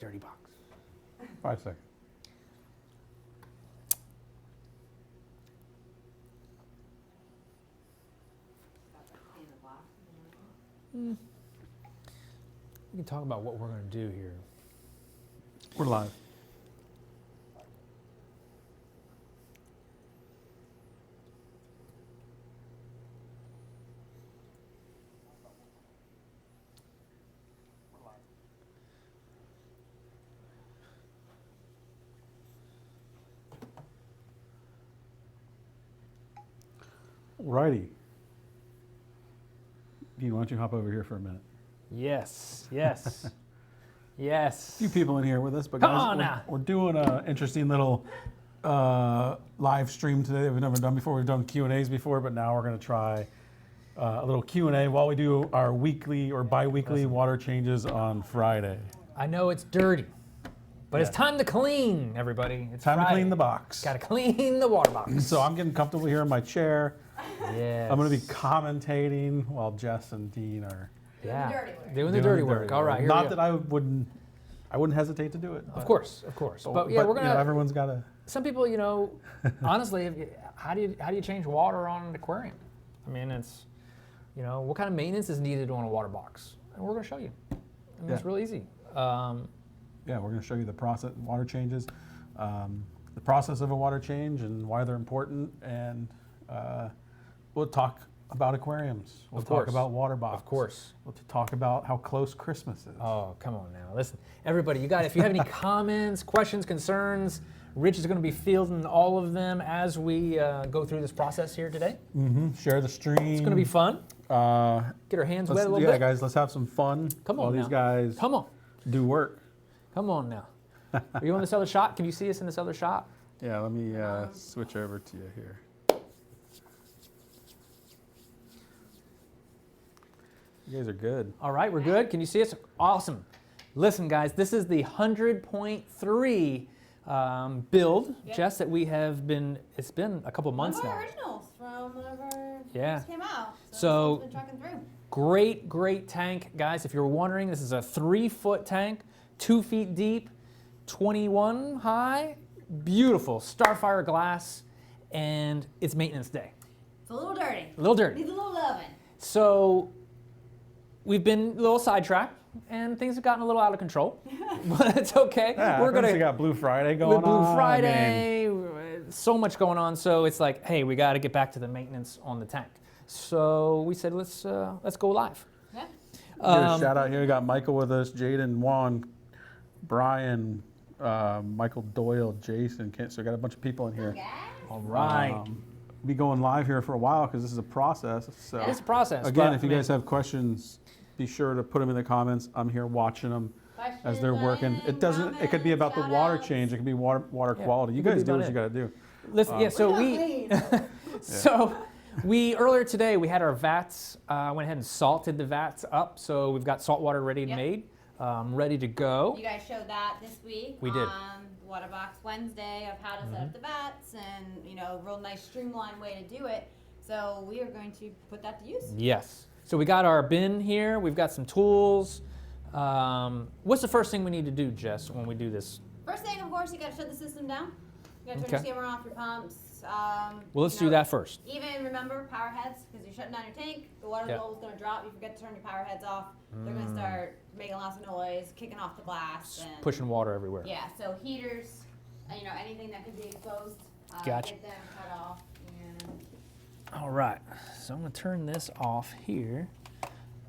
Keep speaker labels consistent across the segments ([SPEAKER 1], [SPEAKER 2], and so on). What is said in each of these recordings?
[SPEAKER 1] Dirty box.
[SPEAKER 2] 5 seconds.
[SPEAKER 1] We can talk about what we're going to do here.
[SPEAKER 2] We're live. Alrighty. Dean, why don't you hop over here for a minute?
[SPEAKER 1] Yes, yes, yes.
[SPEAKER 2] A few people in here with us, but
[SPEAKER 1] Come
[SPEAKER 2] guys,
[SPEAKER 1] on now.
[SPEAKER 2] we're doing an interesting little live stream today that we've never done before. We've done Q&As before, but now we're going to try a little Q&A while we do our weekly or bi-weekly water changes on Friday.
[SPEAKER 1] I know it's dirty, but it's
[SPEAKER 2] Yeah.
[SPEAKER 1] time to clean, everybody. It's
[SPEAKER 2] Time to
[SPEAKER 1] Friday.
[SPEAKER 2] clean the box.
[SPEAKER 1] Got to clean the water box.
[SPEAKER 2] So I'm getting comfortable here in my chair.
[SPEAKER 1] Yes.
[SPEAKER 2] I'm going to be commentating while Jess and Dean are
[SPEAKER 1] doing the dirty work. All right, here
[SPEAKER 2] Not
[SPEAKER 1] we go.
[SPEAKER 2] that I wouldn't hesitate to do it.
[SPEAKER 1] Of course. But yeah, we're gonna.
[SPEAKER 2] Everyone's got to.
[SPEAKER 1] Some people, honestly, how do you change water on an aquarium? I mean, it's, what kind of maintenance is needed on a water box, and we're gonna show you. I mean, it's real easy.
[SPEAKER 2] Yeah, we're going to show you the process, water changes, the process of a water change and why they're important, and we'll talk about aquariums. We'll talk about water boxes.
[SPEAKER 1] Of course.
[SPEAKER 2] We'll talk about how close Christmas is.
[SPEAKER 1] Oh, come on now. Listen, everybody, if you have any comments, questions, concerns, Rich is going to be fielding all of them as we go through this process here today.
[SPEAKER 2] Mm-hmm. Share the stream.
[SPEAKER 1] It's going to be fun. Get our hands wet a little bit.
[SPEAKER 2] Yeah, guys, let's have some fun.
[SPEAKER 1] Come on
[SPEAKER 2] while
[SPEAKER 1] now.
[SPEAKER 2] these guys
[SPEAKER 1] Come on.
[SPEAKER 2] do work.
[SPEAKER 1] Come on now. Are you on this other shot? Can you see us in this other shot?
[SPEAKER 2] Yeah, let me switch over to you here. You guys are good.
[SPEAKER 1] All right, we're good. Can you see us? Awesome. Listen, guys, this is the 100.3 build, Jess, that we have been, it's been a couple months now.
[SPEAKER 3] One of our originals from whenever
[SPEAKER 1] Yeah.
[SPEAKER 3] this came out.
[SPEAKER 1] So-
[SPEAKER 3] it's been tracking through.
[SPEAKER 1] Great tank, guys. If you're wondering, this is a 3-foot tank, 2 feet deep, 21 high, beautiful Starfire glass, and it's maintenance day.
[SPEAKER 3] It's a little dirty.
[SPEAKER 1] A little dirty.
[SPEAKER 3] Needs a little loving.
[SPEAKER 1] So we've been a little sidetracked, and things have gotten a little out of control, but it's okay.
[SPEAKER 2] Yeah,
[SPEAKER 1] We're gonna
[SPEAKER 2] we got Blue Friday going on.
[SPEAKER 1] Blue Friday, so much going on. So it's like, hey, we got to get back to the maintenance on the tank. So we said, let's go live.
[SPEAKER 3] Yeah.
[SPEAKER 2] Give a shout out here. We got Michael with us, Jaden, Juan, Brian, Michael Doyle, Jason. So we got a bunch of people in here.
[SPEAKER 1] All right.
[SPEAKER 2] Be going live here for a while because this is a process. So
[SPEAKER 1] It's a process.
[SPEAKER 2] again,
[SPEAKER 1] but,
[SPEAKER 2] if you guys have questions, be sure to put them in the comments. I'm here watching them as they're working. It doesn't. It could be about the water change. It could be water quality. You
[SPEAKER 1] it could
[SPEAKER 2] guys
[SPEAKER 1] be
[SPEAKER 2] do what
[SPEAKER 1] about
[SPEAKER 2] you got to do.
[SPEAKER 1] Listen, yeah. So we earlier today we had our vats. Went ahead and salted the vats up, so we've got salt water ready made, ready to go.
[SPEAKER 3] You guys showed that this week.
[SPEAKER 1] We did.
[SPEAKER 3] On Waterbox Wednesday of how to set up the vats and real nice streamlined way to do it. So we are going to put that to use.
[SPEAKER 1] Yes. So we got our bin here. We've got some tools. What's the first thing we need to do, Jess, when we do this?
[SPEAKER 3] First thing, of course, you got to shut the system down. You got to turn your skimmer off, your pumps.
[SPEAKER 1] Well, let's do that first.
[SPEAKER 3] Even remember power heads, because you're shutting down your tank, the water level is going to drop. You forget to turn your power heads off, they're going to start making lots of noise, kicking off the glass. And
[SPEAKER 1] Pushing water everywhere.
[SPEAKER 3] yeah, so heaters, anything that could be exposed,
[SPEAKER 1] Gotcha.
[SPEAKER 3] get them cut off. And
[SPEAKER 1] All right. So I'm going to turn this off here.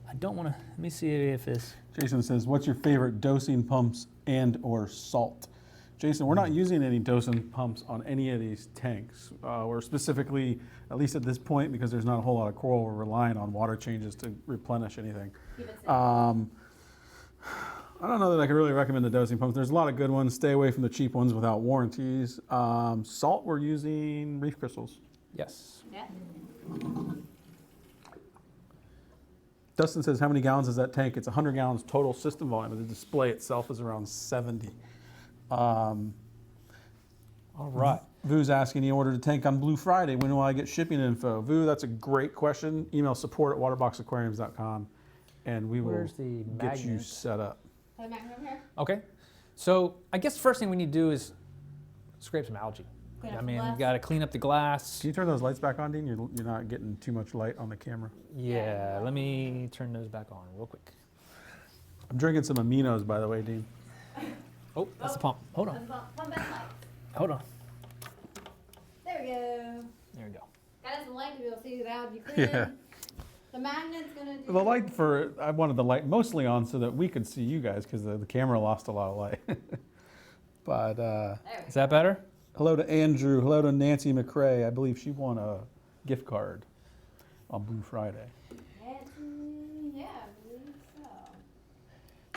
[SPEAKER 1] I don't want to, let me see if this.
[SPEAKER 2] Jason says, "What's your favorite dosing pumps and/or salt?" Jason, we're not using any dosing pumps on any of these tanks. We're specifically, at least at this point, because there's not a whole lot of coral, we're relying on water changes to replenish anything.
[SPEAKER 3] keep it simple.
[SPEAKER 2] I don't know that I could really recommend the dosing pumps. There's a lot of good ones. Stay away from the cheap ones without warranties. Salt, we're using Reef crystals.
[SPEAKER 1] Yes.
[SPEAKER 3] Yeah.
[SPEAKER 2] Dustin says, how many gallons is that tank? It's 100 gallons total system volume. The display itself is around 70.
[SPEAKER 1] All right.
[SPEAKER 2] Vu's asking, you ordered a tank on Blue Friday. When will I get shipping info? Vu, that's a great question. Email support@waterboxaquariums.com and we will
[SPEAKER 1] Where's the
[SPEAKER 2] get you
[SPEAKER 1] magnet?
[SPEAKER 2] set up.
[SPEAKER 3] Have the magnet over here?
[SPEAKER 1] Okay. So I guess the first thing we need to do is scrape some algae.
[SPEAKER 3] Clean up
[SPEAKER 1] I
[SPEAKER 3] the
[SPEAKER 1] mean, you
[SPEAKER 3] glass.
[SPEAKER 1] got to clean up the glass.
[SPEAKER 2] Can you turn those lights back on, Dean? You're not getting too much light on the camera.
[SPEAKER 1] Yeah, let me turn those back on real quick.
[SPEAKER 2] I'm drinking some aminos, by the way, Dean.
[SPEAKER 1] Oh, that's the pump. Hold on.
[SPEAKER 3] Pump back light.
[SPEAKER 1] Hold on.
[SPEAKER 3] There we go.
[SPEAKER 1] There we go.
[SPEAKER 3] Got us some light to be able to see the algae clean.
[SPEAKER 2] Yeah.
[SPEAKER 3] The magnet's gonna do.
[SPEAKER 2] The light I wanted the light mostly on so that we could see you guys because the camera lost a lot of light. But
[SPEAKER 3] There we
[SPEAKER 1] Is that better?
[SPEAKER 2] hello to Andrew. Hello to Nancy McRae. I believe she won a gift card on Blue Friday.
[SPEAKER 3] go. Yeah, I believe so.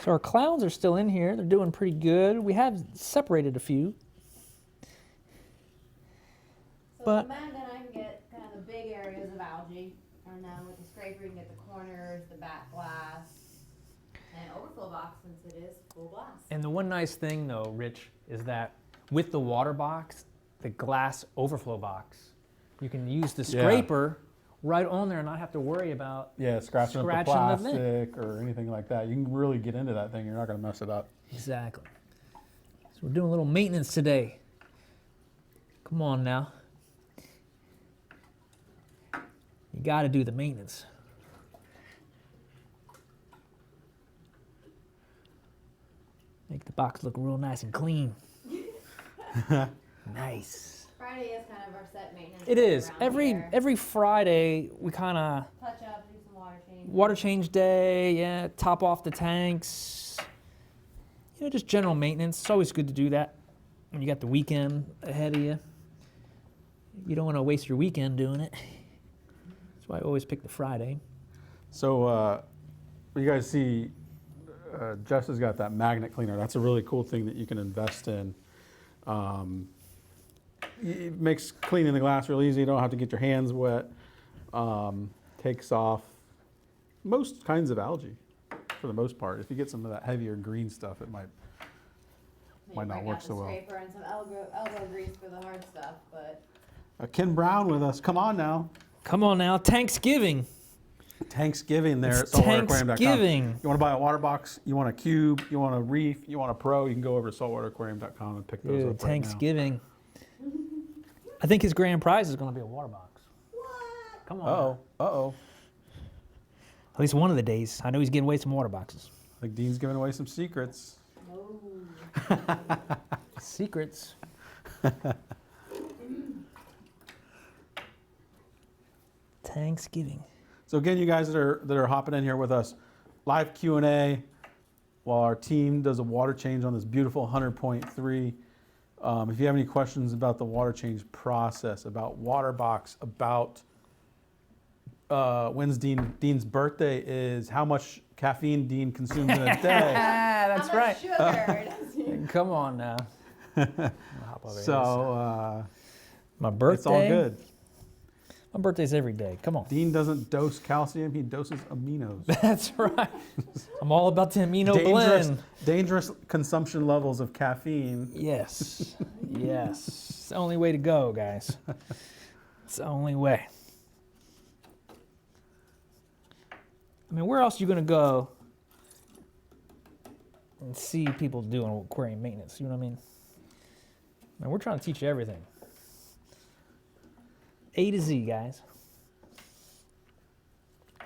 [SPEAKER 1] So our clowns are still in here. They're doing pretty good. We have separated a few.
[SPEAKER 3] So
[SPEAKER 1] But-
[SPEAKER 3] with the magnet, I can get kind of the big areas of algae, and then with the scraper, you can get the corners, the back glass, and overflow box since it is full glass.
[SPEAKER 1] And the one nice thing though, Rich, is that with the water box, the glass overflow box, you can use the
[SPEAKER 2] Yeah.
[SPEAKER 1] scraper right on there and not have to worry about.
[SPEAKER 2] Yeah, scratching up the
[SPEAKER 1] Scratching the thing.
[SPEAKER 2] plastic or anything like that. You can really get into that thing. You're not going to mess it up.
[SPEAKER 1] Exactly. So we're doing a little maintenance today. Come on now. You got to do the maintenance. Make the box look real nice and clean. Nice.
[SPEAKER 3] Friday is kind of our set maintenance.
[SPEAKER 1] It
[SPEAKER 3] day
[SPEAKER 1] is.
[SPEAKER 3] around
[SPEAKER 1] Every
[SPEAKER 3] here.
[SPEAKER 1] every Friday we kind of
[SPEAKER 3] Touch up, do some water change.
[SPEAKER 1] water change day, yeah, top off the tanks. You know, just general maintenance. It's always good to do that when you got the weekend ahead of you. You don't want to waste your weekend doing it. That's why I always pick the Friday.
[SPEAKER 2] So you guys see Jess has got that magnet cleaner. That's a really cool thing that you can invest in. It makes cleaning the glass real easy. You don't have to get your hands wet. Takes off most kinds of algae for the most part. If you get some of that heavier green stuff, it might
[SPEAKER 3] Then
[SPEAKER 2] might
[SPEAKER 3] you
[SPEAKER 2] not
[SPEAKER 3] break
[SPEAKER 2] work
[SPEAKER 3] out the
[SPEAKER 2] so well.
[SPEAKER 3] Scraper and some elbow grease for the hard stuff, but
[SPEAKER 2] Ken Brown with us. Come on now.
[SPEAKER 1] Come on now, Thanksgiving.
[SPEAKER 2] Thanksgiving there
[SPEAKER 1] It's
[SPEAKER 2] at saltwateraquarium.com.
[SPEAKER 1] Thanksgiving.
[SPEAKER 2] You want to buy a water box, you want a cube, you want a reef, you want a pro, you can go over to saltwateraquarium.com and pick those
[SPEAKER 1] Dude,
[SPEAKER 2] up right now.
[SPEAKER 1] Thanksgiving. I think his grand prize is going to be a water box.
[SPEAKER 3] what?
[SPEAKER 1] Come on.
[SPEAKER 2] Uh-oh,
[SPEAKER 1] now.
[SPEAKER 2] uh-oh.
[SPEAKER 1] At least one of the days. I know he's giving away some water boxes.
[SPEAKER 2] I think Dean's giving away some secrets.
[SPEAKER 3] No.
[SPEAKER 1] Secrets. Thanksgiving.
[SPEAKER 2] So again, you guys that are hopping in here with us, live Q&A while our team does a water change on this beautiful 100.3. If you have any questions about the water change process, about water box, about when's Dean's birthday is, how much caffeine Dean consumes in a day.
[SPEAKER 1] That's
[SPEAKER 3] How much sugar does he-
[SPEAKER 1] Come on now. Hop over here.
[SPEAKER 2] So
[SPEAKER 1] My birthday.
[SPEAKER 2] it's all good.
[SPEAKER 1] My birthday's every day. Come on.
[SPEAKER 2] Dean doesn't dose calcium, he doses aminos.
[SPEAKER 1] That's right. I'm all about the amino blend.
[SPEAKER 2] Dangerous consumption levels of caffeine.
[SPEAKER 1] Yes. Yes. It's the only way to go, guys. It's the only way. I mean, where else are you going to go and see people doing aquarium maintenance? You know what I mean? Man, we're trying to teach you everything. A to Z, guys.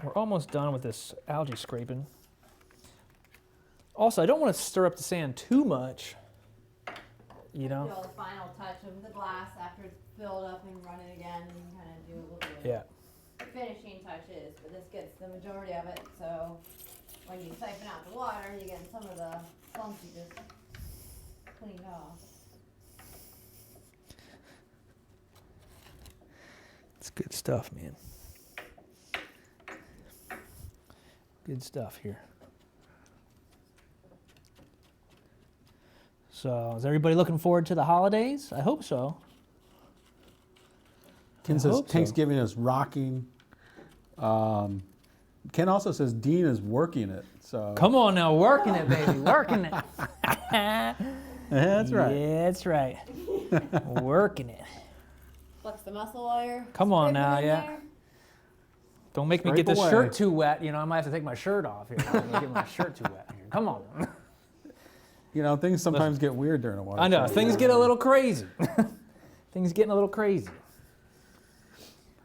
[SPEAKER 1] We're almost done with this algae scraping. Also, I don't want to stir up the sand too much. You
[SPEAKER 3] Do
[SPEAKER 1] know?
[SPEAKER 3] all the final touch of the glass after it's filled up and run it again, and you can kind of do a little bit of
[SPEAKER 1] Yeah.
[SPEAKER 3] finishing touches, but this gets the majority of it, so when you siphon out the water, you get some of the clumps you just cleaned off.
[SPEAKER 1] It's good stuff, man. Good stuff here. So, is everybody looking forward to the holidays? I hope so.
[SPEAKER 2] Ken
[SPEAKER 1] I
[SPEAKER 2] says
[SPEAKER 1] hope so.
[SPEAKER 2] Thanksgiving is rocking. Ken also says Dean is working it. So
[SPEAKER 1] Come on now, working it, baby, working it.
[SPEAKER 2] that's right.
[SPEAKER 1] Yeah, that's right. Working it.
[SPEAKER 3] Flex the muscle while you're
[SPEAKER 1] Come on
[SPEAKER 3] scraping
[SPEAKER 1] now,
[SPEAKER 3] in
[SPEAKER 1] yeah.
[SPEAKER 3] there.
[SPEAKER 1] Don't make me
[SPEAKER 2] Scrape
[SPEAKER 1] get this
[SPEAKER 2] away.
[SPEAKER 1] shirt too wet. You know, I might have to take my shirt off here. I'm gonna get my shirt too wet here. Come on.
[SPEAKER 2] You know, things sometimes get weird during a water
[SPEAKER 1] I know,
[SPEAKER 2] change.
[SPEAKER 1] things get a little crazy. Things getting a little crazy.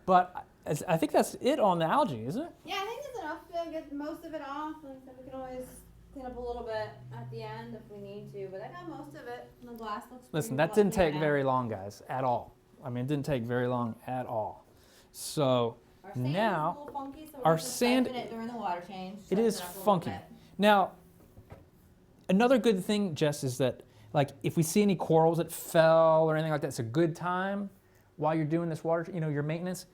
[SPEAKER 1] But I think that's it on the algae, isn't it?
[SPEAKER 3] Yeah, I think that's enough to get most of it off. Like I said, we can always clean up a little bit at the end if we need to, but I got most of it. And the glass looks
[SPEAKER 1] Listen,
[SPEAKER 3] pretty
[SPEAKER 1] that didn't
[SPEAKER 3] lovely
[SPEAKER 1] take
[SPEAKER 3] now.
[SPEAKER 1] very long, guys, at all. I mean, it didn't take very long at all. So
[SPEAKER 3] Our sand
[SPEAKER 1] now,
[SPEAKER 3] is a little funky, so
[SPEAKER 1] our
[SPEAKER 3] we're just
[SPEAKER 1] sand-
[SPEAKER 3] siphon it during the water change.
[SPEAKER 1] it is
[SPEAKER 3] siphon up a little
[SPEAKER 1] funky.
[SPEAKER 3] bit.
[SPEAKER 1] Now, another good thing, Jess, is that like if we see any corals that fell or anything like that, it's a good time while you're doing this water, your maintenance.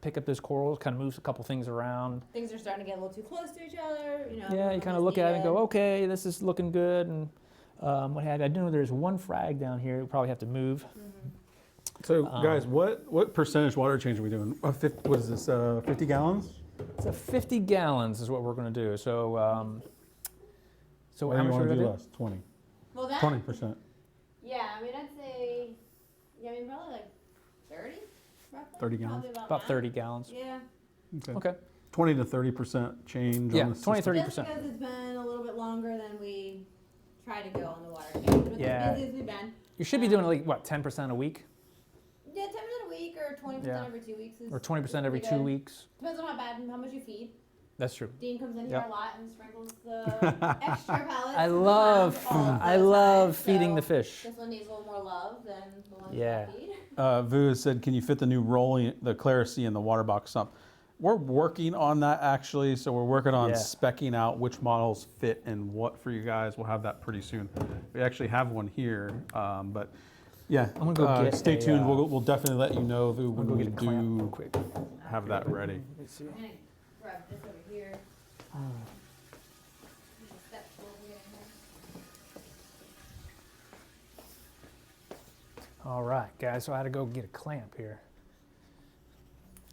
[SPEAKER 1] Pick up those corals, kind of moves a couple things around.
[SPEAKER 3] Things are starting to get a little too close to each other.
[SPEAKER 1] Yeah, you kind of look at it and go, okay, this is looking good, and what have you. I do know there's one frag down here. We probably have to move.
[SPEAKER 2] So, guys, what percentage water change are we doing? What is this, 50 gallons?
[SPEAKER 1] So 50 gallons is what we're going to do. So,
[SPEAKER 2] Or
[SPEAKER 1] how
[SPEAKER 2] you
[SPEAKER 1] much are
[SPEAKER 2] want
[SPEAKER 1] we
[SPEAKER 2] to do
[SPEAKER 1] going to do?
[SPEAKER 2] less? 20.
[SPEAKER 3] Well, that,
[SPEAKER 2] 20%.
[SPEAKER 3] yeah, I mean, I'd say, probably like 30, roughly.
[SPEAKER 2] 30 gallons?
[SPEAKER 3] Probably
[SPEAKER 1] About
[SPEAKER 3] that.
[SPEAKER 1] 30 gallons.
[SPEAKER 3] Yeah.
[SPEAKER 1] Okay.
[SPEAKER 2] 20 to 30% change
[SPEAKER 1] Yeah,
[SPEAKER 2] on the
[SPEAKER 1] 20,
[SPEAKER 2] system.
[SPEAKER 1] 30%.
[SPEAKER 3] Just because it's been a little bit longer than we try to go on the water change. But
[SPEAKER 1] Yeah.
[SPEAKER 3] as busy as we've been.
[SPEAKER 1] You should be doing like, what, 10% a week?
[SPEAKER 3] Yeah, 10% a week or 20%
[SPEAKER 1] Yeah.
[SPEAKER 3] every 2 weeks.
[SPEAKER 1] Or 20% every
[SPEAKER 3] pretty
[SPEAKER 1] 2
[SPEAKER 3] good.
[SPEAKER 1] weeks?
[SPEAKER 3] Depends on how bad and how much you feed.
[SPEAKER 1] That's true.
[SPEAKER 3] Dean comes in here
[SPEAKER 1] Yep.
[SPEAKER 3] a lot and sprinkles the extra pellets.
[SPEAKER 1] I
[SPEAKER 3] to the
[SPEAKER 1] love,
[SPEAKER 3] pond all
[SPEAKER 1] I
[SPEAKER 3] the
[SPEAKER 1] love
[SPEAKER 3] time,
[SPEAKER 1] feeding
[SPEAKER 3] so
[SPEAKER 1] the fish.
[SPEAKER 3] This one needs a little more love than the ones
[SPEAKER 1] Yeah.
[SPEAKER 3] that I feed.
[SPEAKER 2] Vu said, can you fit the new rolling, the Clarisea in the Waterbox sump? We're working on that actually, so we're working on
[SPEAKER 1] Yeah.
[SPEAKER 2] specking out which models fit and what for you guys. We'll have that pretty soon. We actually have one here, but yeah,
[SPEAKER 1] I'm gonna go get
[SPEAKER 2] stay
[SPEAKER 1] a,
[SPEAKER 2] tuned. We'll definitely let you know, Vu,
[SPEAKER 1] I'm
[SPEAKER 2] when
[SPEAKER 1] going
[SPEAKER 2] we
[SPEAKER 1] to go get a clamp real
[SPEAKER 2] do
[SPEAKER 1] quick.
[SPEAKER 2] have that ready.
[SPEAKER 1] Let me see.
[SPEAKER 3] I'm gonna grab this over here.
[SPEAKER 1] Hmm.
[SPEAKER 3] Step over here.
[SPEAKER 1] All right, guys, so I had to go get a clamp here.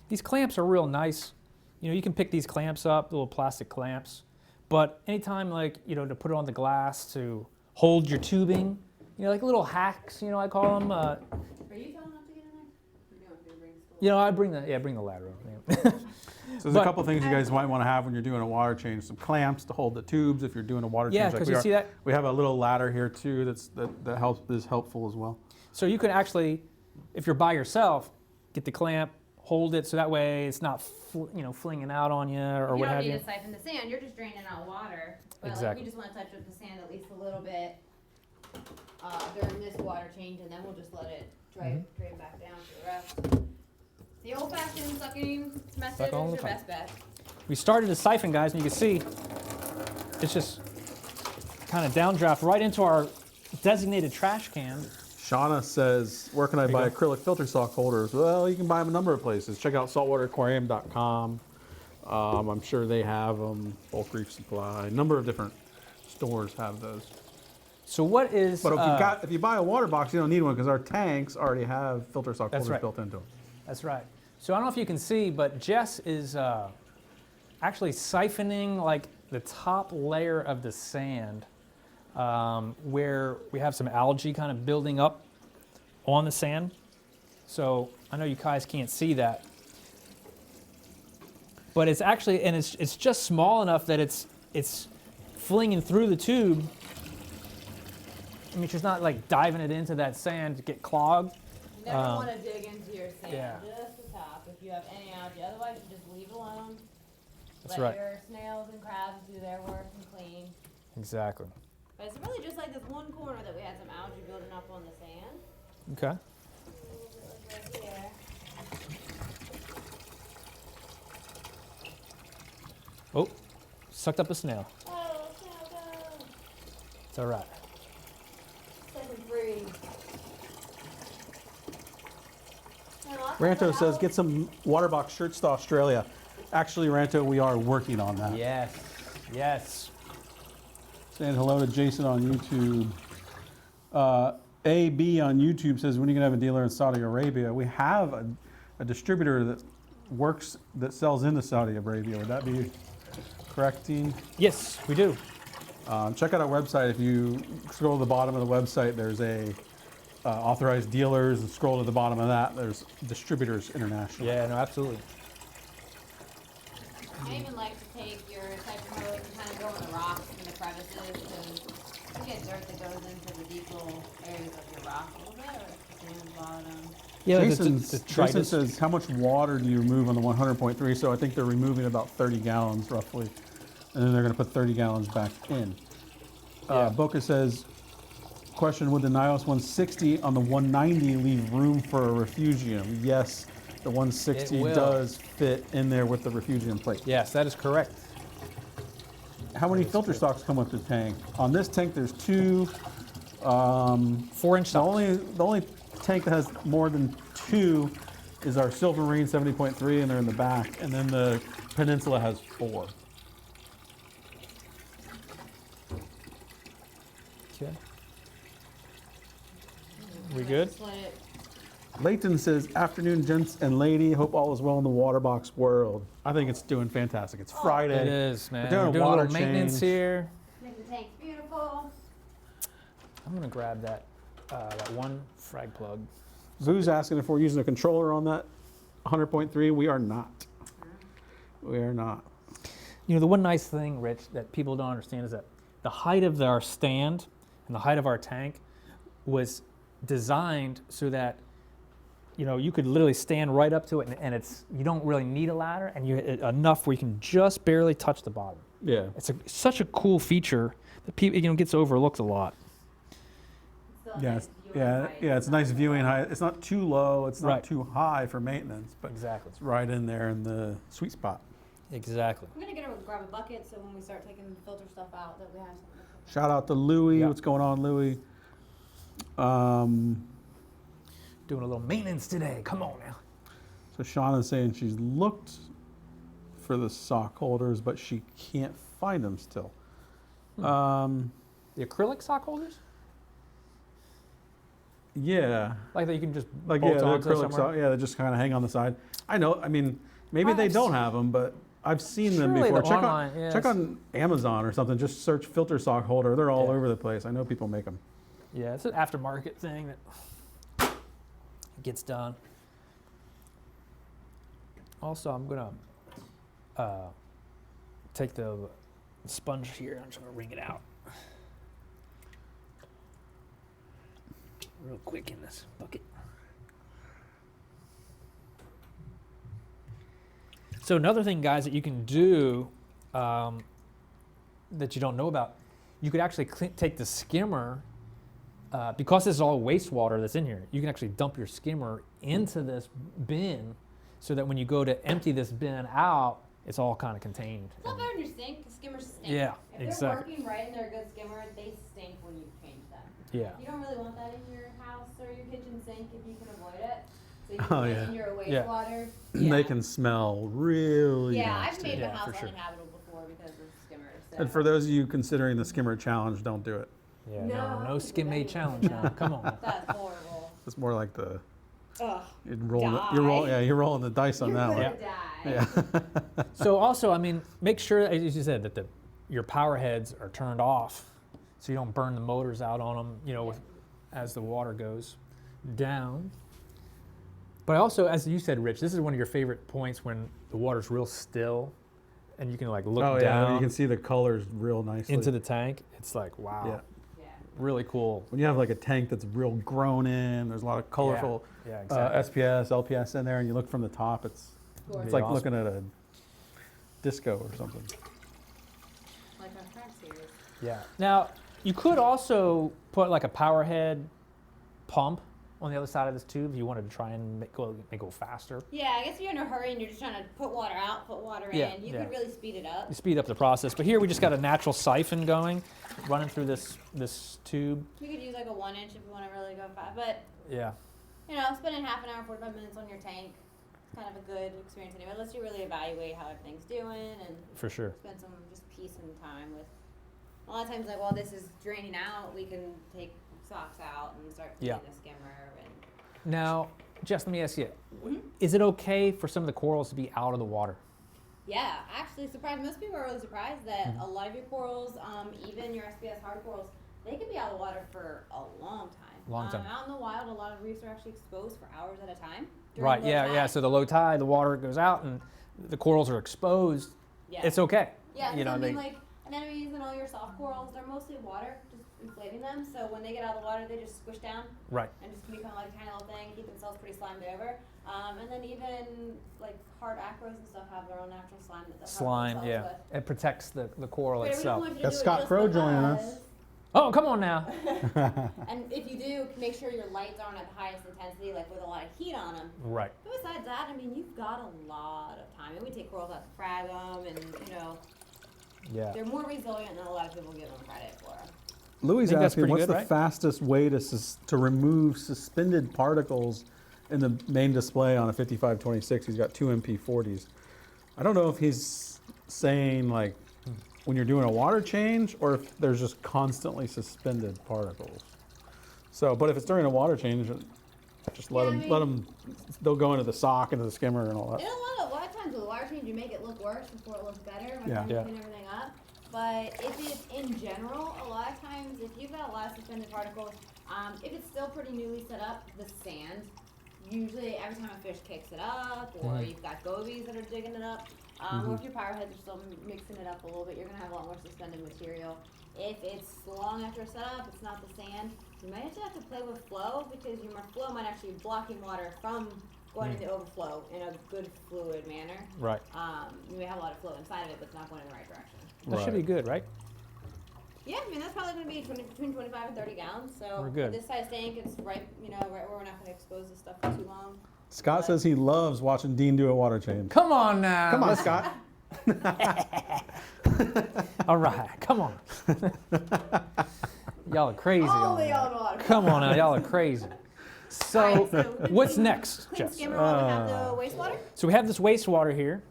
[SPEAKER 1] These clamps are real nice. You can pick these clamps up, little plastic clamps, but anytime to put it on the glass to hold your tubing, like little hacks, I call them.
[SPEAKER 3] Are you telling them to get in there? Or do you want me to bring this
[SPEAKER 1] I bring the ladder over. Yeah.
[SPEAKER 2] So there's a couple things you guys might want to have when you're doing a water change. Some clamps to hold the tubes if you're doing a water
[SPEAKER 1] Yeah,
[SPEAKER 2] change.
[SPEAKER 1] because
[SPEAKER 2] we
[SPEAKER 1] you
[SPEAKER 2] are.
[SPEAKER 1] see that?
[SPEAKER 2] We have a little ladder here too that is helpful as well.
[SPEAKER 1] So you can actually, if you're by yourself, get the clamp, hold it so that way it's not flinging out on you or what have
[SPEAKER 3] You
[SPEAKER 1] you.
[SPEAKER 3] don't need to siphon the sand, you're just draining out water. But
[SPEAKER 1] Exactly.
[SPEAKER 3] we just want to touch with the sand at least a little bit during this water change, and then we'll just let it drain back down to the rest. The old-fashioned sucking method
[SPEAKER 1] Suck all
[SPEAKER 3] is
[SPEAKER 1] the
[SPEAKER 3] your
[SPEAKER 1] time.
[SPEAKER 3] best bet.
[SPEAKER 1] We started to siphon, guys, and you can see it's just kind of downdraft right into our designated trash can.
[SPEAKER 2] Shauna says, where can I buy acrylic filter stock holders? Well, you can buy them a number of places. Check out saltwateraquarium.com. I'm sure they have them. Bulk Reef Supply. A number of different stores have those.
[SPEAKER 1] So what is?
[SPEAKER 2] But if you buy a water box, you don't need one because our tanks already have filter stock
[SPEAKER 1] That's
[SPEAKER 2] holders
[SPEAKER 1] right.
[SPEAKER 2] built into them.
[SPEAKER 1] That's right. So I don't know if you can see, but Jess is actually siphoning like the top layer of the sand where we have some algae kind of building up on the sand. So I know you guys can't see that. But it's actually, and it's just small enough that it's flinging through the tube. I mean, she's not like diving it into that sand to get clogged.
[SPEAKER 3] You never want to dig into your sand,
[SPEAKER 1] yeah.
[SPEAKER 3] just the top if you have any algae. Otherwise, you just leave it alone.
[SPEAKER 1] That's
[SPEAKER 3] Let
[SPEAKER 1] right.
[SPEAKER 3] your snails and crabs do their work and clean.
[SPEAKER 1] Exactly.
[SPEAKER 3] But it's really just like this one corner that we had some algae building up on the sand.
[SPEAKER 1] Okay.
[SPEAKER 3] A little bit like right here.
[SPEAKER 1] Oh, sucked up a snail.
[SPEAKER 3] Oh, snail go!
[SPEAKER 1] It's all right.
[SPEAKER 3] Set him free.
[SPEAKER 2] Ranto says, get some Waterbox shirts to Australia. Actually, Ranto, we are working on that.
[SPEAKER 1] Yes. Yes.
[SPEAKER 2] Saying hello to Jason on YouTube. AB on YouTube says, when are you going to have a dealer in Saudi Arabia? We have a distributor that sells into Saudi Arabia. Would that be correct, Dean?
[SPEAKER 1] Yes, we do.
[SPEAKER 2] Check out our website. If you scroll to the bottom of the website, there's a authorized dealers, and scroll to the bottom of that, there's Distributors International.
[SPEAKER 1] Yeah, no, absolutely.
[SPEAKER 3] I even like to take your siphon hose and kind of go in the rocks and the crevices because you get dirt that goes into the deep little areas of your rock a little bit, or it's the same as the bottom?
[SPEAKER 1] Yeah,
[SPEAKER 2] Jason says, how much water do you remove on the 100.3? So I think they're removing about 30 gallons roughly, and then they're going to put 30 gallons back in. Boca says, question, would the Nios 160 on the 190 leave room for a refugium? Yes, the 160 does fit in there with the refugium plate.
[SPEAKER 1] Yes, that is correct.
[SPEAKER 2] How many filter stocks come with the tank? On this tank, there's 2.
[SPEAKER 1] 4-inch stocks.
[SPEAKER 2] The only tank that has more than 2 is our Silverine 70.3, and they're in the back. And then the Peninsula has 4.
[SPEAKER 1] Okay. We good?
[SPEAKER 3] Just let it,
[SPEAKER 2] Layton says, afternoon, gents and lady. Hope all is well in the Waterbox world. I think it's doing fantastic. It's Friday.
[SPEAKER 1] It is, man.
[SPEAKER 2] We're doing a
[SPEAKER 1] a
[SPEAKER 2] water
[SPEAKER 1] little maintenance
[SPEAKER 2] change.
[SPEAKER 1] here.
[SPEAKER 3] make the tank beautiful.
[SPEAKER 1] I'm gonna grab that one frag plug.
[SPEAKER 2] Vu's asking if we're using a controller on that 100.3. We are not. We are not.
[SPEAKER 1] You know, the one nice thing, Rich, that people don't understand is that the height of our stand and the height of our tank was designed so that, you know, you could literally stand right up to it, and it's, you don't really need a ladder, and enough where you can just barely touch the bottom.
[SPEAKER 2] Yeah.
[SPEAKER 1] It's such a cool feature that people, you know, gets overlooked a lot.
[SPEAKER 3] Still
[SPEAKER 2] Yeah,
[SPEAKER 3] nice viewing height.
[SPEAKER 2] it's nice viewing height. It's not too low. It's not
[SPEAKER 1] Right.
[SPEAKER 2] too high for maintenance, but
[SPEAKER 1] Exactly.
[SPEAKER 2] it's right in there in the sweet spot.
[SPEAKER 1] Exactly.
[SPEAKER 3] I'm gonna grab a bucket so when we start taking the filter stuff out that we have something. to
[SPEAKER 2] Shout out to Louie.
[SPEAKER 1] Yeah.
[SPEAKER 2] What's going on, Louie?
[SPEAKER 1] Doing a little maintenance today. Come on now.
[SPEAKER 2] So Shauna's saying she's looked for the sock holders, but she can't find them still.
[SPEAKER 1] The acrylic sock holders?
[SPEAKER 2] Yeah,
[SPEAKER 1] Like that you can just
[SPEAKER 2] like
[SPEAKER 1] bolt
[SPEAKER 2] yeah, the
[SPEAKER 1] onto
[SPEAKER 2] acrylic
[SPEAKER 1] somewhere?
[SPEAKER 2] sock. Yeah, they just kind of hang on the side. I know. I mean, maybe they
[SPEAKER 1] I've
[SPEAKER 2] don't
[SPEAKER 1] seen-
[SPEAKER 2] have them, but I've seen them
[SPEAKER 1] Surely
[SPEAKER 2] before.
[SPEAKER 1] the
[SPEAKER 2] Check
[SPEAKER 1] online,
[SPEAKER 2] on
[SPEAKER 1] yes.
[SPEAKER 2] check on Amazon or something. Just search filter sock holder. They're all
[SPEAKER 1] Yeah.
[SPEAKER 2] over the place. I know people make them.
[SPEAKER 1] Yeah, it's an aftermarket thing that gets done. Also, I'm gonna take the sponge here. I'm just gonna wring it out real quick in this bucket. So another thing, guys, that you can do that you don't know about, you could actually take the skimmer. Because this is all wastewater that's in here, you can actually dump your skimmer into this bin so that when you go to empty this bin out, it's all kind of contained.
[SPEAKER 3] It's not better in your sink, 'cause skimmers stink.
[SPEAKER 1] Yeah,
[SPEAKER 3] If they're
[SPEAKER 1] exactly.
[SPEAKER 3] working right and they're a good skimmer, they stink when you change them.
[SPEAKER 1] Yeah.
[SPEAKER 3] You don't really want that in your house or your kitchen sink if you can avoid it. So you
[SPEAKER 2] Oh,
[SPEAKER 3] put it
[SPEAKER 2] yeah.
[SPEAKER 3] in your
[SPEAKER 1] Yeah.
[SPEAKER 3] wastewater.
[SPEAKER 2] They can smell really
[SPEAKER 3] Yeah, I've
[SPEAKER 2] nasty.
[SPEAKER 3] made
[SPEAKER 1] Yeah,
[SPEAKER 3] the house
[SPEAKER 1] for sure.
[SPEAKER 3] uninhabitable before because of skimmers. So.
[SPEAKER 2] And for those of you considering the skimmer challenge, don't do it.
[SPEAKER 1] Yeah,
[SPEAKER 3] No,
[SPEAKER 1] no skim made challenge now. Come on.
[SPEAKER 3] That's horrible.
[SPEAKER 2] It's more like the
[SPEAKER 3] Ugh.
[SPEAKER 2] you're
[SPEAKER 3] Die.
[SPEAKER 2] rolling the dice on
[SPEAKER 3] You're
[SPEAKER 2] that
[SPEAKER 3] gonna
[SPEAKER 2] one.
[SPEAKER 3] die.
[SPEAKER 2] Yeah.
[SPEAKER 1] So also, I mean, make sure, as you said, that your power heads are turned off so you don't burn the motors out on them, you know, as the water goes down. But also, as you said, Rich, this is one of your favorite points when the water's real still and you can like look
[SPEAKER 2] Oh yeah,
[SPEAKER 1] down
[SPEAKER 2] you can see the colors real nicely.
[SPEAKER 1] into the tank. It's like, wow,
[SPEAKER 2] Yeah.
[SPEAKER 3] Yeah.
[SPEAKER 1] really cool.
[SPEAKER 2] When you have like a tank that's real grown in, there's a lot of colorful
[SPEAKER 1] Yeah, exactly.
[SPEAKER 2] SPS, LPS in there, and you look from the top, it's
[SPEAKER 3] Gorgeous.
[SPEAKER 2] like
[SPEAKER 1] awesome.
[SPEAKER 2] looking at a disco or something.
[SPEAKER 3] Like our frag series.
[SPEAKER 1] Yeah. Now, you could also put like a power head pump on the other side of this tube if you wanted to try and make it go faster.
[SPEAKER 3] Yeah, I guess if you're in a hurry and you're just trying to put water out, put water
[SPEAKER 1] Yeah,
[SPEAKER 3] in, you
[SPEAKER 1] yeah.
[SPEAKER 3] could really speed it up.
[SPEAKER 1] You speed up the process. But here we just got a natural siphon going, running through this tube.
[SPEAKER 3] You could use like a 1-inch if you want to really go fast. But,
[SPEAKER 1] Yeah.
[SPEAKER 3] you know, spending half an hour, 45 minutes on your tank, it's kind of a good experience anyway. Unless you really evaluate how everything's doing and
[SPEAKER 1] For sure.
[SPEAKER 3] spend some just peace and time with. A lot of times, like, while this is draining out, we can take socks out and start cleaning
[SPEAKER 1] Yeah.
[SPEAKER 3] the skimmer. And
[SPEAKER 1] Now, Jess, let me ask you,
[SPEAKER 3] Mhm.
[SPEAKER 1] is it okay for some of the corals to be out of the water?
[SPEAKER 3] yeah, actually, most people are really surprised that
[SPEAKER 1] Mm-hmm.
[SPEAKER 3] a lot of your corals, even your SPS hard corals, they can be out of the water for a long time.
[SPEAKER 1] Long time.
[SPEAKER 3] Out in the wild, a lot of reefs are actually exposed for hours at a time. during
[SPEAKER 1] Right,
[SPEAKER 3] low
[SPEAKER 1] yeah, yeah.
[SPEAKER 3] tide.
[SPEAKER 1] So the low tide, the water goes out and the corals are exposed.
[SPEAKER 3] Yeah.
[SPEAKER 1] It's okay.
[SPEAKER 3] Yeah,
[SPEAKER 1] You know,
[SPEAKER 3] I mean,
[SPEAKER 1] they-
[SPEAKER 3] like anemones and all your soft corals, they're mostly water. Just inflating them, so when they get out of the water, they just squish down
[SPEAKER 1] Right.
[SPEAKER 3] and just become like a tiny little thing, keep themselves pretty slimed over. And then even like hard acros and stuff have their own natural slime that they'll
[SPEAKER 1] Slime,
[SPEAKER 3] cover
[SPEAKER 1] yeah.
[SPEAKER 3] themselves
[SPEAKER 1] It protects the coral
[SPEAKER 3] with. But we don't
[SPEAKER 1] itself.
[SPEAKER 3] want you to
[SPEAKER 2] That's
[SPEAKER 3] do it
[SPEAKER 2] Scott
[SPEAKER 3] just
[SPEAKER 2] Crow joining us.
[SPEAKER 3] because.
[SPEAKER 1] Oh, come on now.
[SPEAKER 3] And if you do, make sure your lights aren't at the highest intensity, like with a lot of heat on them.
[SPEAKER 1] Right.
[SPEAKER 3] But besides that, I mean, you've got a lot of time. And we take corals out to frag them, and
[SPEAKER 1] Yeah.
[SPEAKER 3] they're more resilient than a lot of people give them credit for.
[SPEAKER 2] Louis
[SPEAKER 1] think that's
[SPEAKER 2] asking,
[SPEAKER 1] pretty
[SPEAKER 2] what's
[SPEAKER 1] good,
[SPEAKER 2] the
[SPEAKER 1] right?
[SPEAKER 2] fastest way to remove suspended particles in the main display on a 5526? He's got two MP40s. I don't know if he's saying like when you're doing a water change or if there's just constantly suspended particles. So, but if it's during a water change, just let them, they'll go into the sock, into the skimmer and all that.
[SPEAKER 3] And a lot of times with a water change, you make it look worse before it looks better when
[SPEAKER 2] Yeah.
[SPEAKER 3] you clean everything up. But if it's in general, a lot of times, if you've got a lot of suspended particles, if it's still pretty newly set up, the sand, usually every time a fish kicks it up, or you've got gobies that are digging it up, or if your power heads are still mixing it up a little bit, you're going to have a lot more suspended material. If it's long after a setup, it's not the sand, you might actually have to play with flow, because your flow might actually be blocking water from going into overflow in a good fluid manner.
[SPEAKER 1] Right.
[SPEAKER 3] You may have a lot of flow inside of it, but it's not going in the right direction.
[SPEAKER 1] That should be good, right?
[SPEAKER 3] Yeah, I mean, that's probably going to be between 25 and 30 gallons. So
[SPEAKER 1] We're good.
[SPEAKER 3] for this size tank, it's right, right where we're not going to expose this stuff for too long.
[SPEAKER 2] Scott says he loves watching Dean do a water change.
[SPEAKER 1] Come on now.
[SPEAKER 2] Come on, Scott.
[SPEAKER 1] All right. Come on. Y'all are crazy.
[SPEAKER 3] Only
[SPEAKER 1] on
[SPEAKER 3] on water.
[SPEAKER 1] Come on now. Y'all are crazy. So,
[SPEAKER 3] Alright, so
[SPEAKER 1] what's next,
[SPEAKER 3] Clean
[SPEAKER 1] Jess?
[SPEAKER 3] skimmer while we have the wastewater.
[SPEAKER 1] So we have this wastewater here.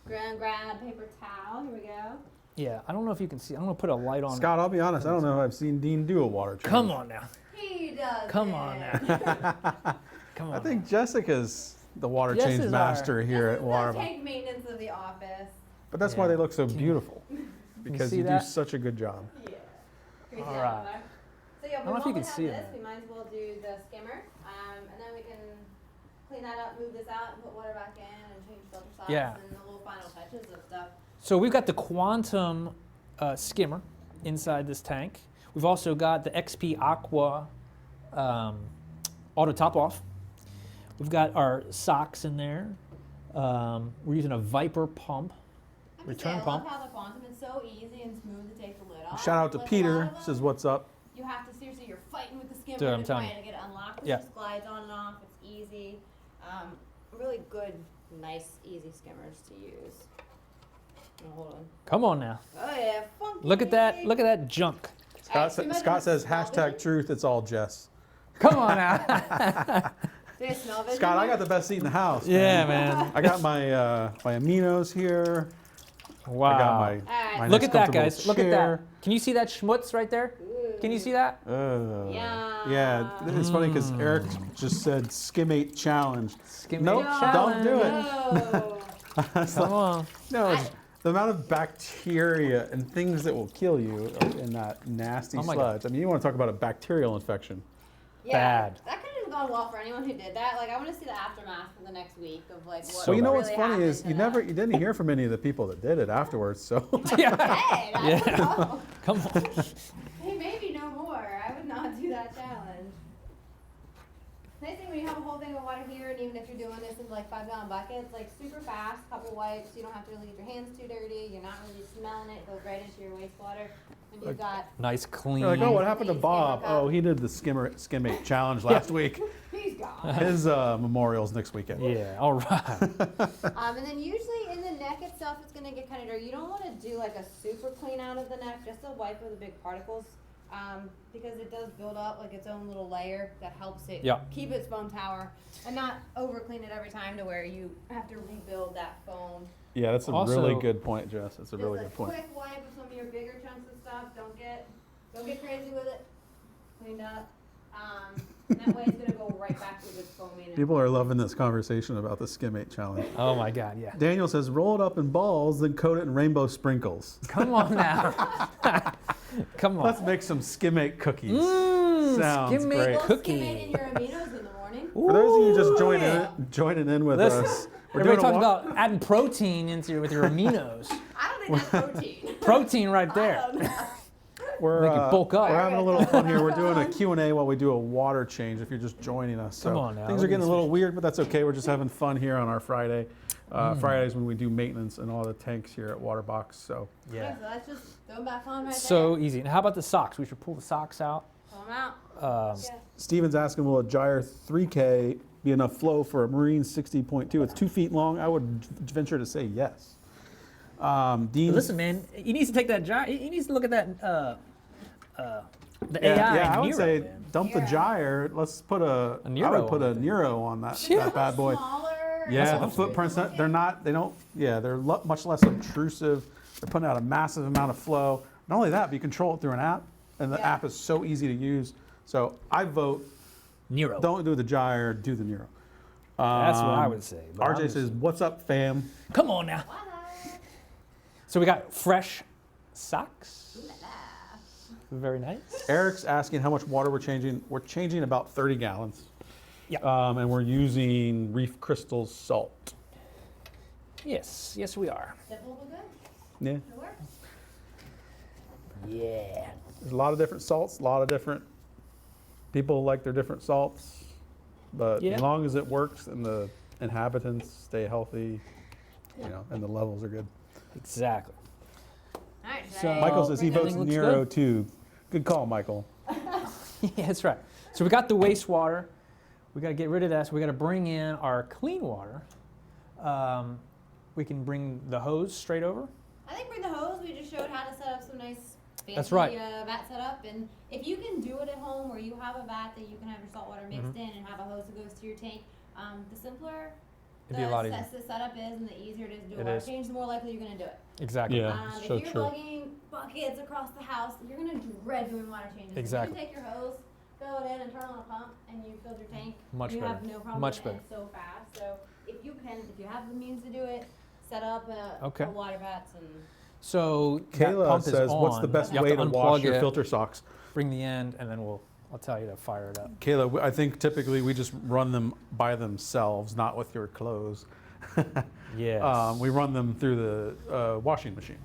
[SPEAKER 3] Grab paper towel. Here we go.
[SPEAKER 1] Yeah, I don't know if you can see. I'm gonna put a light on.
[SPEAKER 2] Scott, I'll be honest, I don't know if I've seen Dean do a water change.
[SPEAKER 1] Come on now.
[SPEAKER 3] He does.
[SPEAKER 1] Come on now. Come on.
[SPEAKER 2] I think Jessica's the water
[SPEAKER 1] Jess
[SPEAKER 2] change
[SPEAKER 1] is
[SPEAKER 2] master here at
[SPEAKER 3] The
[SPEAKER 2] Waterbox.
[SPEAKER 3] tank maintenance of the office.
[SPEAKER 2] But that's why
[SPEAKER 1] Yeah.
[SPEAKER 2] they look so beautiful. Because
[SPEAKER 1] see
[SPEAKER 2] you do
[SPEAKER 1] that?
[SPEAKER 2] such a good job.
[SPEAKER 3] Yeah. Crazy
[SPEAKER 1] All
[SPEAKER 3] out
[SPEAKER 1] right.
[SPEAKER 3] there. So yeah,
[SPEAKER 1] I don't know if you can
[SPEAKER 3] have
[SPEAKER 1] see it
[SPEAKER 3] this,
[SPEAKER 1] now.
[SPEAKER 3] we might as well do the skimmer, and then we can clean that up, move this out, and put water back in, and change filter size,
[SPEAKER 1] Yeah.
[SPEAKER 3] and the little final touches of stuff.
[SPEAKER 1] So we've got the Quantum skimmer inside this tank. We've also got the XP Aqua auto top off. We've got our socks in there. We're using a Viper pump.
[SPEAKER 3] I have to
[SPEAKER 1] Return
[SPEAKER 3] say, I
[SPEAKER 1] pump.
[SPEAKER 3] love how the Quantum is so easy and smooth to take the lid off.
[SPEAKER 2] Shout out to
[SPEAKER 3] With a
[SPEAKER 2] Peter,
[SPEAKER 3] lot of them,
[SPEAKER 2] says what's up.
[SPEAKER 3] You have to seriously, you're fighting with the skimmer
[SPEAKER 1] Dude, I'm
[SPEAKER 3] and
[SPEAKER 1] telling
[SPEAKER 3] trying to get it unlocked. This
[SPEAKER 1] Yeah.
[SPEAKER 3] just glides on and off. It's easy. Really good, nice, easy skimmers to use. Oh, hold on.
[SPEAKER 1] Come on now.
[SPEAKER 3] Oh yeah, funky.
[SPEAKER 1] Look at that. Look at that junk.
[SPEAKER 2] Scott says, hashtag truth, it's all Jess.
[SPEAKER 1] Come on now.
[SPEAKER 3] Do you smell vision?
[SPEAKER 2] Scott, I got the best seat in the house.
[SPEAKER 1] Yeah, man.
[SPEAKER 2] I got my my aminos here.
[SPEAKER 1] Wow.
[SPEAKER 2] I got my
[SPEAKER 3] Alright.
[SPEAKER 1] Look
[SPEAKER 2] nice
[SPEAKER 1] at that,
[SPEAKER 2] comfortable
[SPEAKER 1] guys. Look at
[SPEAKER 2] chair.
[SPEAKER 1] that. Can you see that schmutz right there? Can you see that?
[SPEAKER 2] Yeah, it's funny because Eric just said Skimate challenge.
[SPEAKER 1] Skimate
[SPEAKER 2] Nope,
[SPEAKER 1] challenge.
[SPEAKER 2] don't do it.
[SPEAKER 3] No.
[SPEAKER 1] Come on.
[SPEAKER 2] No, it's the amount of bacteria and things that will kill you are in that nasty
[SPEAKER 1] Oh my
[SPEAKER 2] sludge. I mean, you want to talk about a bacterial infection.
[SPEAKER 3] Yeah,
[SPEAKER 1] Bad.
[SPEAKER 3] that couldn't have gone well for anyone who did that. Like, I want to see the aftermath for the next week of like what.
[SPEAKER 2] Well, you know
[SPEAKER 3] really
[SPEAKER 2] what's funny is
[SPEAKER 3] happened
[SPEAKER 2] you
[SPEAKER 3] to that.
[SPEAKER 2] didn't hear from any of the people that did it afterwards. So
[SPEAKER 1] Yeah.
[SPEAKER 3] Hey, I
[SPEAKER 1] Yeah.
[SPEAKER 3] don't know.
[SPEAKER 1] Come on.
[SPEAKER 3] Hey, maybe no more. I would not do that challenge. Nice thing when you have a whole thing of water here, and even if you're doing this in like 5-gallon buckets, like super fast, couple wipes, you don't have to really get your hands too dirty, you're not really smelling it, it goes right into your wastewater. And you've got,
[SPEAKER 1] Nice, clean.
[SPEAKER 2] you're like, oh, what happened to
[SPEAKER 3] Please,
[SPEAKER 2] Bob?
[SPEAKER 3] Skimmer
[SPEAKER 2] Oh,
[SPEAKER 3] Cup.
[SPEAKER 2] he did the Skimate challenge last week.
[SPEAKER 3] he's gone.
[SPEAKER 2] His memorial's next weekend.
[SPEAKER 1] Yeah, all right.
[SPEAKER 3] And then usually in the neck itself, it's gonna get kind of dirty. You don't want to do like a super clean out of the neck, just a wipe of the big particles, because it does build up like its own little layer that helps it
[SPEAKER 1] Yeah.
[SPEAKER 3] keep its foam tower, and not over clean it every time to where you have to rebuild that foam.
[SPEAKER 2] Yeah, that's a
[SPEAKER 1] Also-
[SPEAKER 2] really good point, Jess. That's a
[SPEAKER 3] Just
[SPEAKER 2] really
[SPEAKER 3] a
[SPEAKER 2] good point.
[SPEAKER 3] quick wipe of some of your bigger chunks of stuff. Don't get crazy with it. Cleaned up. And that way it's gonna go right back to its foaming.
[SPEAKER 2] People are loving this conversation about the Skimate challenge.
[SPEAKER 1] Oh my God, yeah.
[SPEAKER 2] Daniel says, roll it up in balls, then coat it in rainbow sprinkles.
[SPEAKER 1] Come on now. Come on.
[SPEAKER 2] Let's make some Skimate cookies.
[SPEAKER 1] Mmm,
[SPEAKER 2] Sounds
[SPEAKER 1] Skimate
[SPEAKER 2] great.
[SPEAKER 3] Well,
[SPEAKER 1] cookie.
[SPEAKER 3] skim it in your aminos in the morning.
[SPEAKER 2] For those of you just
[SPEAKER 1] Ooh,
[SPEAKER 2] joining in with
[SPEAKER 1] Listen,
[SPEAKER 2] us, we're
[SPEAKER 1] everybody
[SPEAKER 2] doing a
[SPEAKER 1] talks about adding protein with your aminos.
[SPEAKER 3] I don't think that's protein.
[SPEAKER 1] Protein right
[SPEAKER 3] I
[SPEAKER 1] there.
[SPEAKER 3] don't know.
[SPEAKER 2] We're,
[SPEAKER 1] Make you bulk up.
[SPEAKER 2] we're having a little fun here. We're doing a Q&A while we do a water change if you're just joining us. So
[SPEAKER 1] Come on now,
[SPEAKER 2] things
[SPEAKER 1] look
[SPEAKER 2] are
[SPEAKER 1] at
[SPEAKER 2] getting a
[SPEAKER 1] these
[SPEAKER 2] little
[SPEAKER 1] fish.
[SPEAKER 2] weird, but that's okay. We're just having fun here on our Friday. Fridays when we do maintenance and all the tanks here at Waterbox. So
[SPEAKER 1] Yeah.
[SPEAKER 3] So let's just throw them back on right
[SPEAKER 1] So easy. And how about the socks? We should pull the socks out.
[SPEAKER 3] there. Pull them out. Yeah.
[SPEAKER 2] Steven's asking, will a gyre 3K be enough flow for a Marine 60.2? It's 2 feet long. I would venture to say yes. Dean,
[SPEAKER 1] Listen, man, he needs to take that gyre. He needs to look at that. The
[SPEAKER 2] yeah,
[SPEAKER 1] AI.
[SPEAKER 2] yeah, I would
[SPEAKER 1] Nero,
[SPEAKER 2] say
[SPEAKER 1] man.
[SPEAKER 2] dump the
[SPEAKER 3] Nero.
[SPEAKER 2] gyre. Let's put I
[SPEAKER 1] Nero
[SPEAKER 2] would put
[SPEAKER 1] on
[SPEAKER 2] a
[SPEAKER 1] the thing.
[SPEAKER 2] Nero on that,
[SPEAKER 1] Yeah.
[SPEAKER 2] that bad boy.
[SPEAKER 3] Smaller.
[SPEAKER 2] Yeah, the
[SPEAKER 1] what
[SPEAKER 2] footprints, they're not, they don't, yeah, they're much less obtrusive. They're putting out a massive amount of flow. Not only that, but you control it through an app, and the
[SPEAKER 3] Yeah.
[SPEAKER 2] app is so easy to use. So I vote,
[SPEAKER 1] Nero.
[SPEAKER 2] don't do the gyre, do the Nero.
[SPEAKER 1] That's what I would say. but I'm
[SPEAKER 2] RJ
[SPEAKER 1] just-
[SPEAKER 2] says, what's up, fam?
[SPEAKER 1] Come on now.
[SPEAKER 3] What?
[SPEAKER 1] So we got fresh socks. Very nice.
[SPEAKER 2] Eric's asking how much water we're changing. We're changing about 30 gallons.
[SPEAKER 1] Yeah.
[SPEAKER 2] And we're using Reef Crystals salt.
[SPEAKER 1] Yes, yes we are.
[SPEAKER 3] Simple but good.
[SPEAKER 2] Yeah.
[SPEAKER 3] It works.
[SPEAKER 1] Yeah.
[SPEAKER 2] There's a lot of different salts, a lot of different people like their different salts. But
[SPEAKER 1] Yeah.
[SPEAKER 2] as long as it works and the inhabitants stay healthy, you know, and the levels are good.
[SPEAKER 1] Exactly.
[SPEAKER 3] All right. should
[SPEAKER 1] So-
[SPEAKER 3] I
[SPEAKER 2] Michael says he
[SPEAKER 3] bring
[SPEAKER 2] votes
[SPEAKER 1] Everything looks
[SPEAKER 2] Nero
[SPEAKER 1] good?
[SPEAKER 2] too. Good call, Michael.
[SPEAKER 1] Yeah, that's right. So we got the wastewater. We got to get rid of that. So we got to bring in our clean water. We can bring the hose straight over.
[SPEAKER 3] I think bring the hose. We just showed how to set up some nice fancy
[SPEAKER 1] That's right.
[SPEAKER 3] vat setup. And if you can do it at home where you have a vat that you can have your salt water mixed in and have a hose that goes to your tank, the simpler
[SPEAKER 1] It'd be a lot easier.
[SPEAKER 3] the setup is and the easier it is to do a
[SPEAKER 1] It
[SPEAKER 3] water
[SPEAKER 1] is.
[SPEAKER 3] change, the more likely you're going to do it.
[SPEAKER 1] Exactly.
[SPEAKER 2] Yeah.
[SPEAKER 3] If
[SPEAKER 2] so
[SPEAKER 3] you're
[SPEAKER 2] true.
[SPEAKER 3] lugging buckets across the house, you're going to dread doing water changes.
[SPEAKER 1] Exactly.
[SPEAKER 3] If you take your hose, fill it in, and turn on a pump, and you filled your tank,
[SPEAKER 1] Much
[SPEAKER 3] you
[SPEAKER 1] better.
[SPEAKER 3] have no problem
[SPEAKER 1] Much
[SPEAKER 3] doing it
[SPEAKER 1] better.
[SPEAKER 3] so fast. So if you have the means to do it, set up
[SPEAKER 1] Okay.
[SPEAKER 3] a water vats and
[SPEAKER 1] So that
[SPEAKER 2] Kayla
[SPEAKER 1] pump
[SPEAKER 2] says,
[SPEAKER 1] is
[SPEAKER 2] what's the
[SPEAKER 1] on.
[SPEAKER 2] best
[SPEAKER 1] You have
[SPEAKER 2] way to wash
[SPEAKER 1] unplug
[SPEAKER 2] your
[SPEAKER 1] it,
[SPEAKER 2] filter socks?
[SPEAKER 1] Bring the end, and then I'll tell you to fire it up.
[SPEAKER 2] Kayla, I think typically we just run them by themselves, not with your clothes.
[SPEAKER 1] Yes.
[SPEAKER 2] We run them through the washing machine.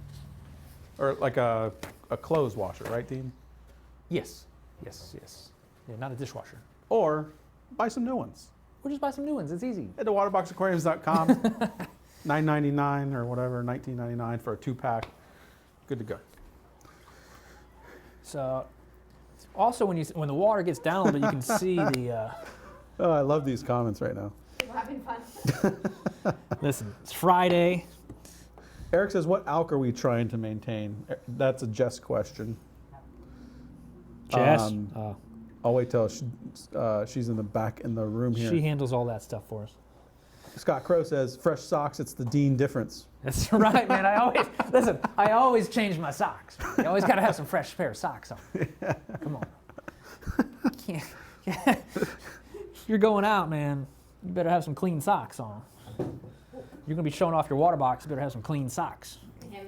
[SPEAKER 2] Or like a clothes washer, right, Dean?
[SPEAKER 1] Yes. Yes. Yes. Yeah, not a dishwasher.
[SPEAKER 2] Or buy some new ones.
[SPEAKER 1] Or just buy some new ones. It's easy.
[SPEAKER 2] Head to waterboxaquariums.com, $9.99 or whatever, $19.99 for a 2-pack. Good to go.
[SPEAKER 1] So, also when the water gets down a little bit, you can see the.
[SPEAKER 2] Oh, I love these comments right now.
[SPEAKER 3] we're having fun.
[SPEAKER 1] Listen, it's Friday.
[SPEAKER 2] Eric says, what alk are we trying to maintain? That's a Jess question.
[SPEAKER 1] Jess.
[SPEAKER 2] I'll wait till she's in the back in the room here.
[SPEAKER 1] She handles all that stuff for us.
[SPEAKER 2] Scott Crow says, fresh socks, it's the Dean difference.
[SPEAKER 1] That's right, man. I always change my socks. You always got to have some fresh pair of socks on. Come on. You can't. You're going out, man. You better have some clean socks on. You're gonna be showing off your water box. You better have some clean socks.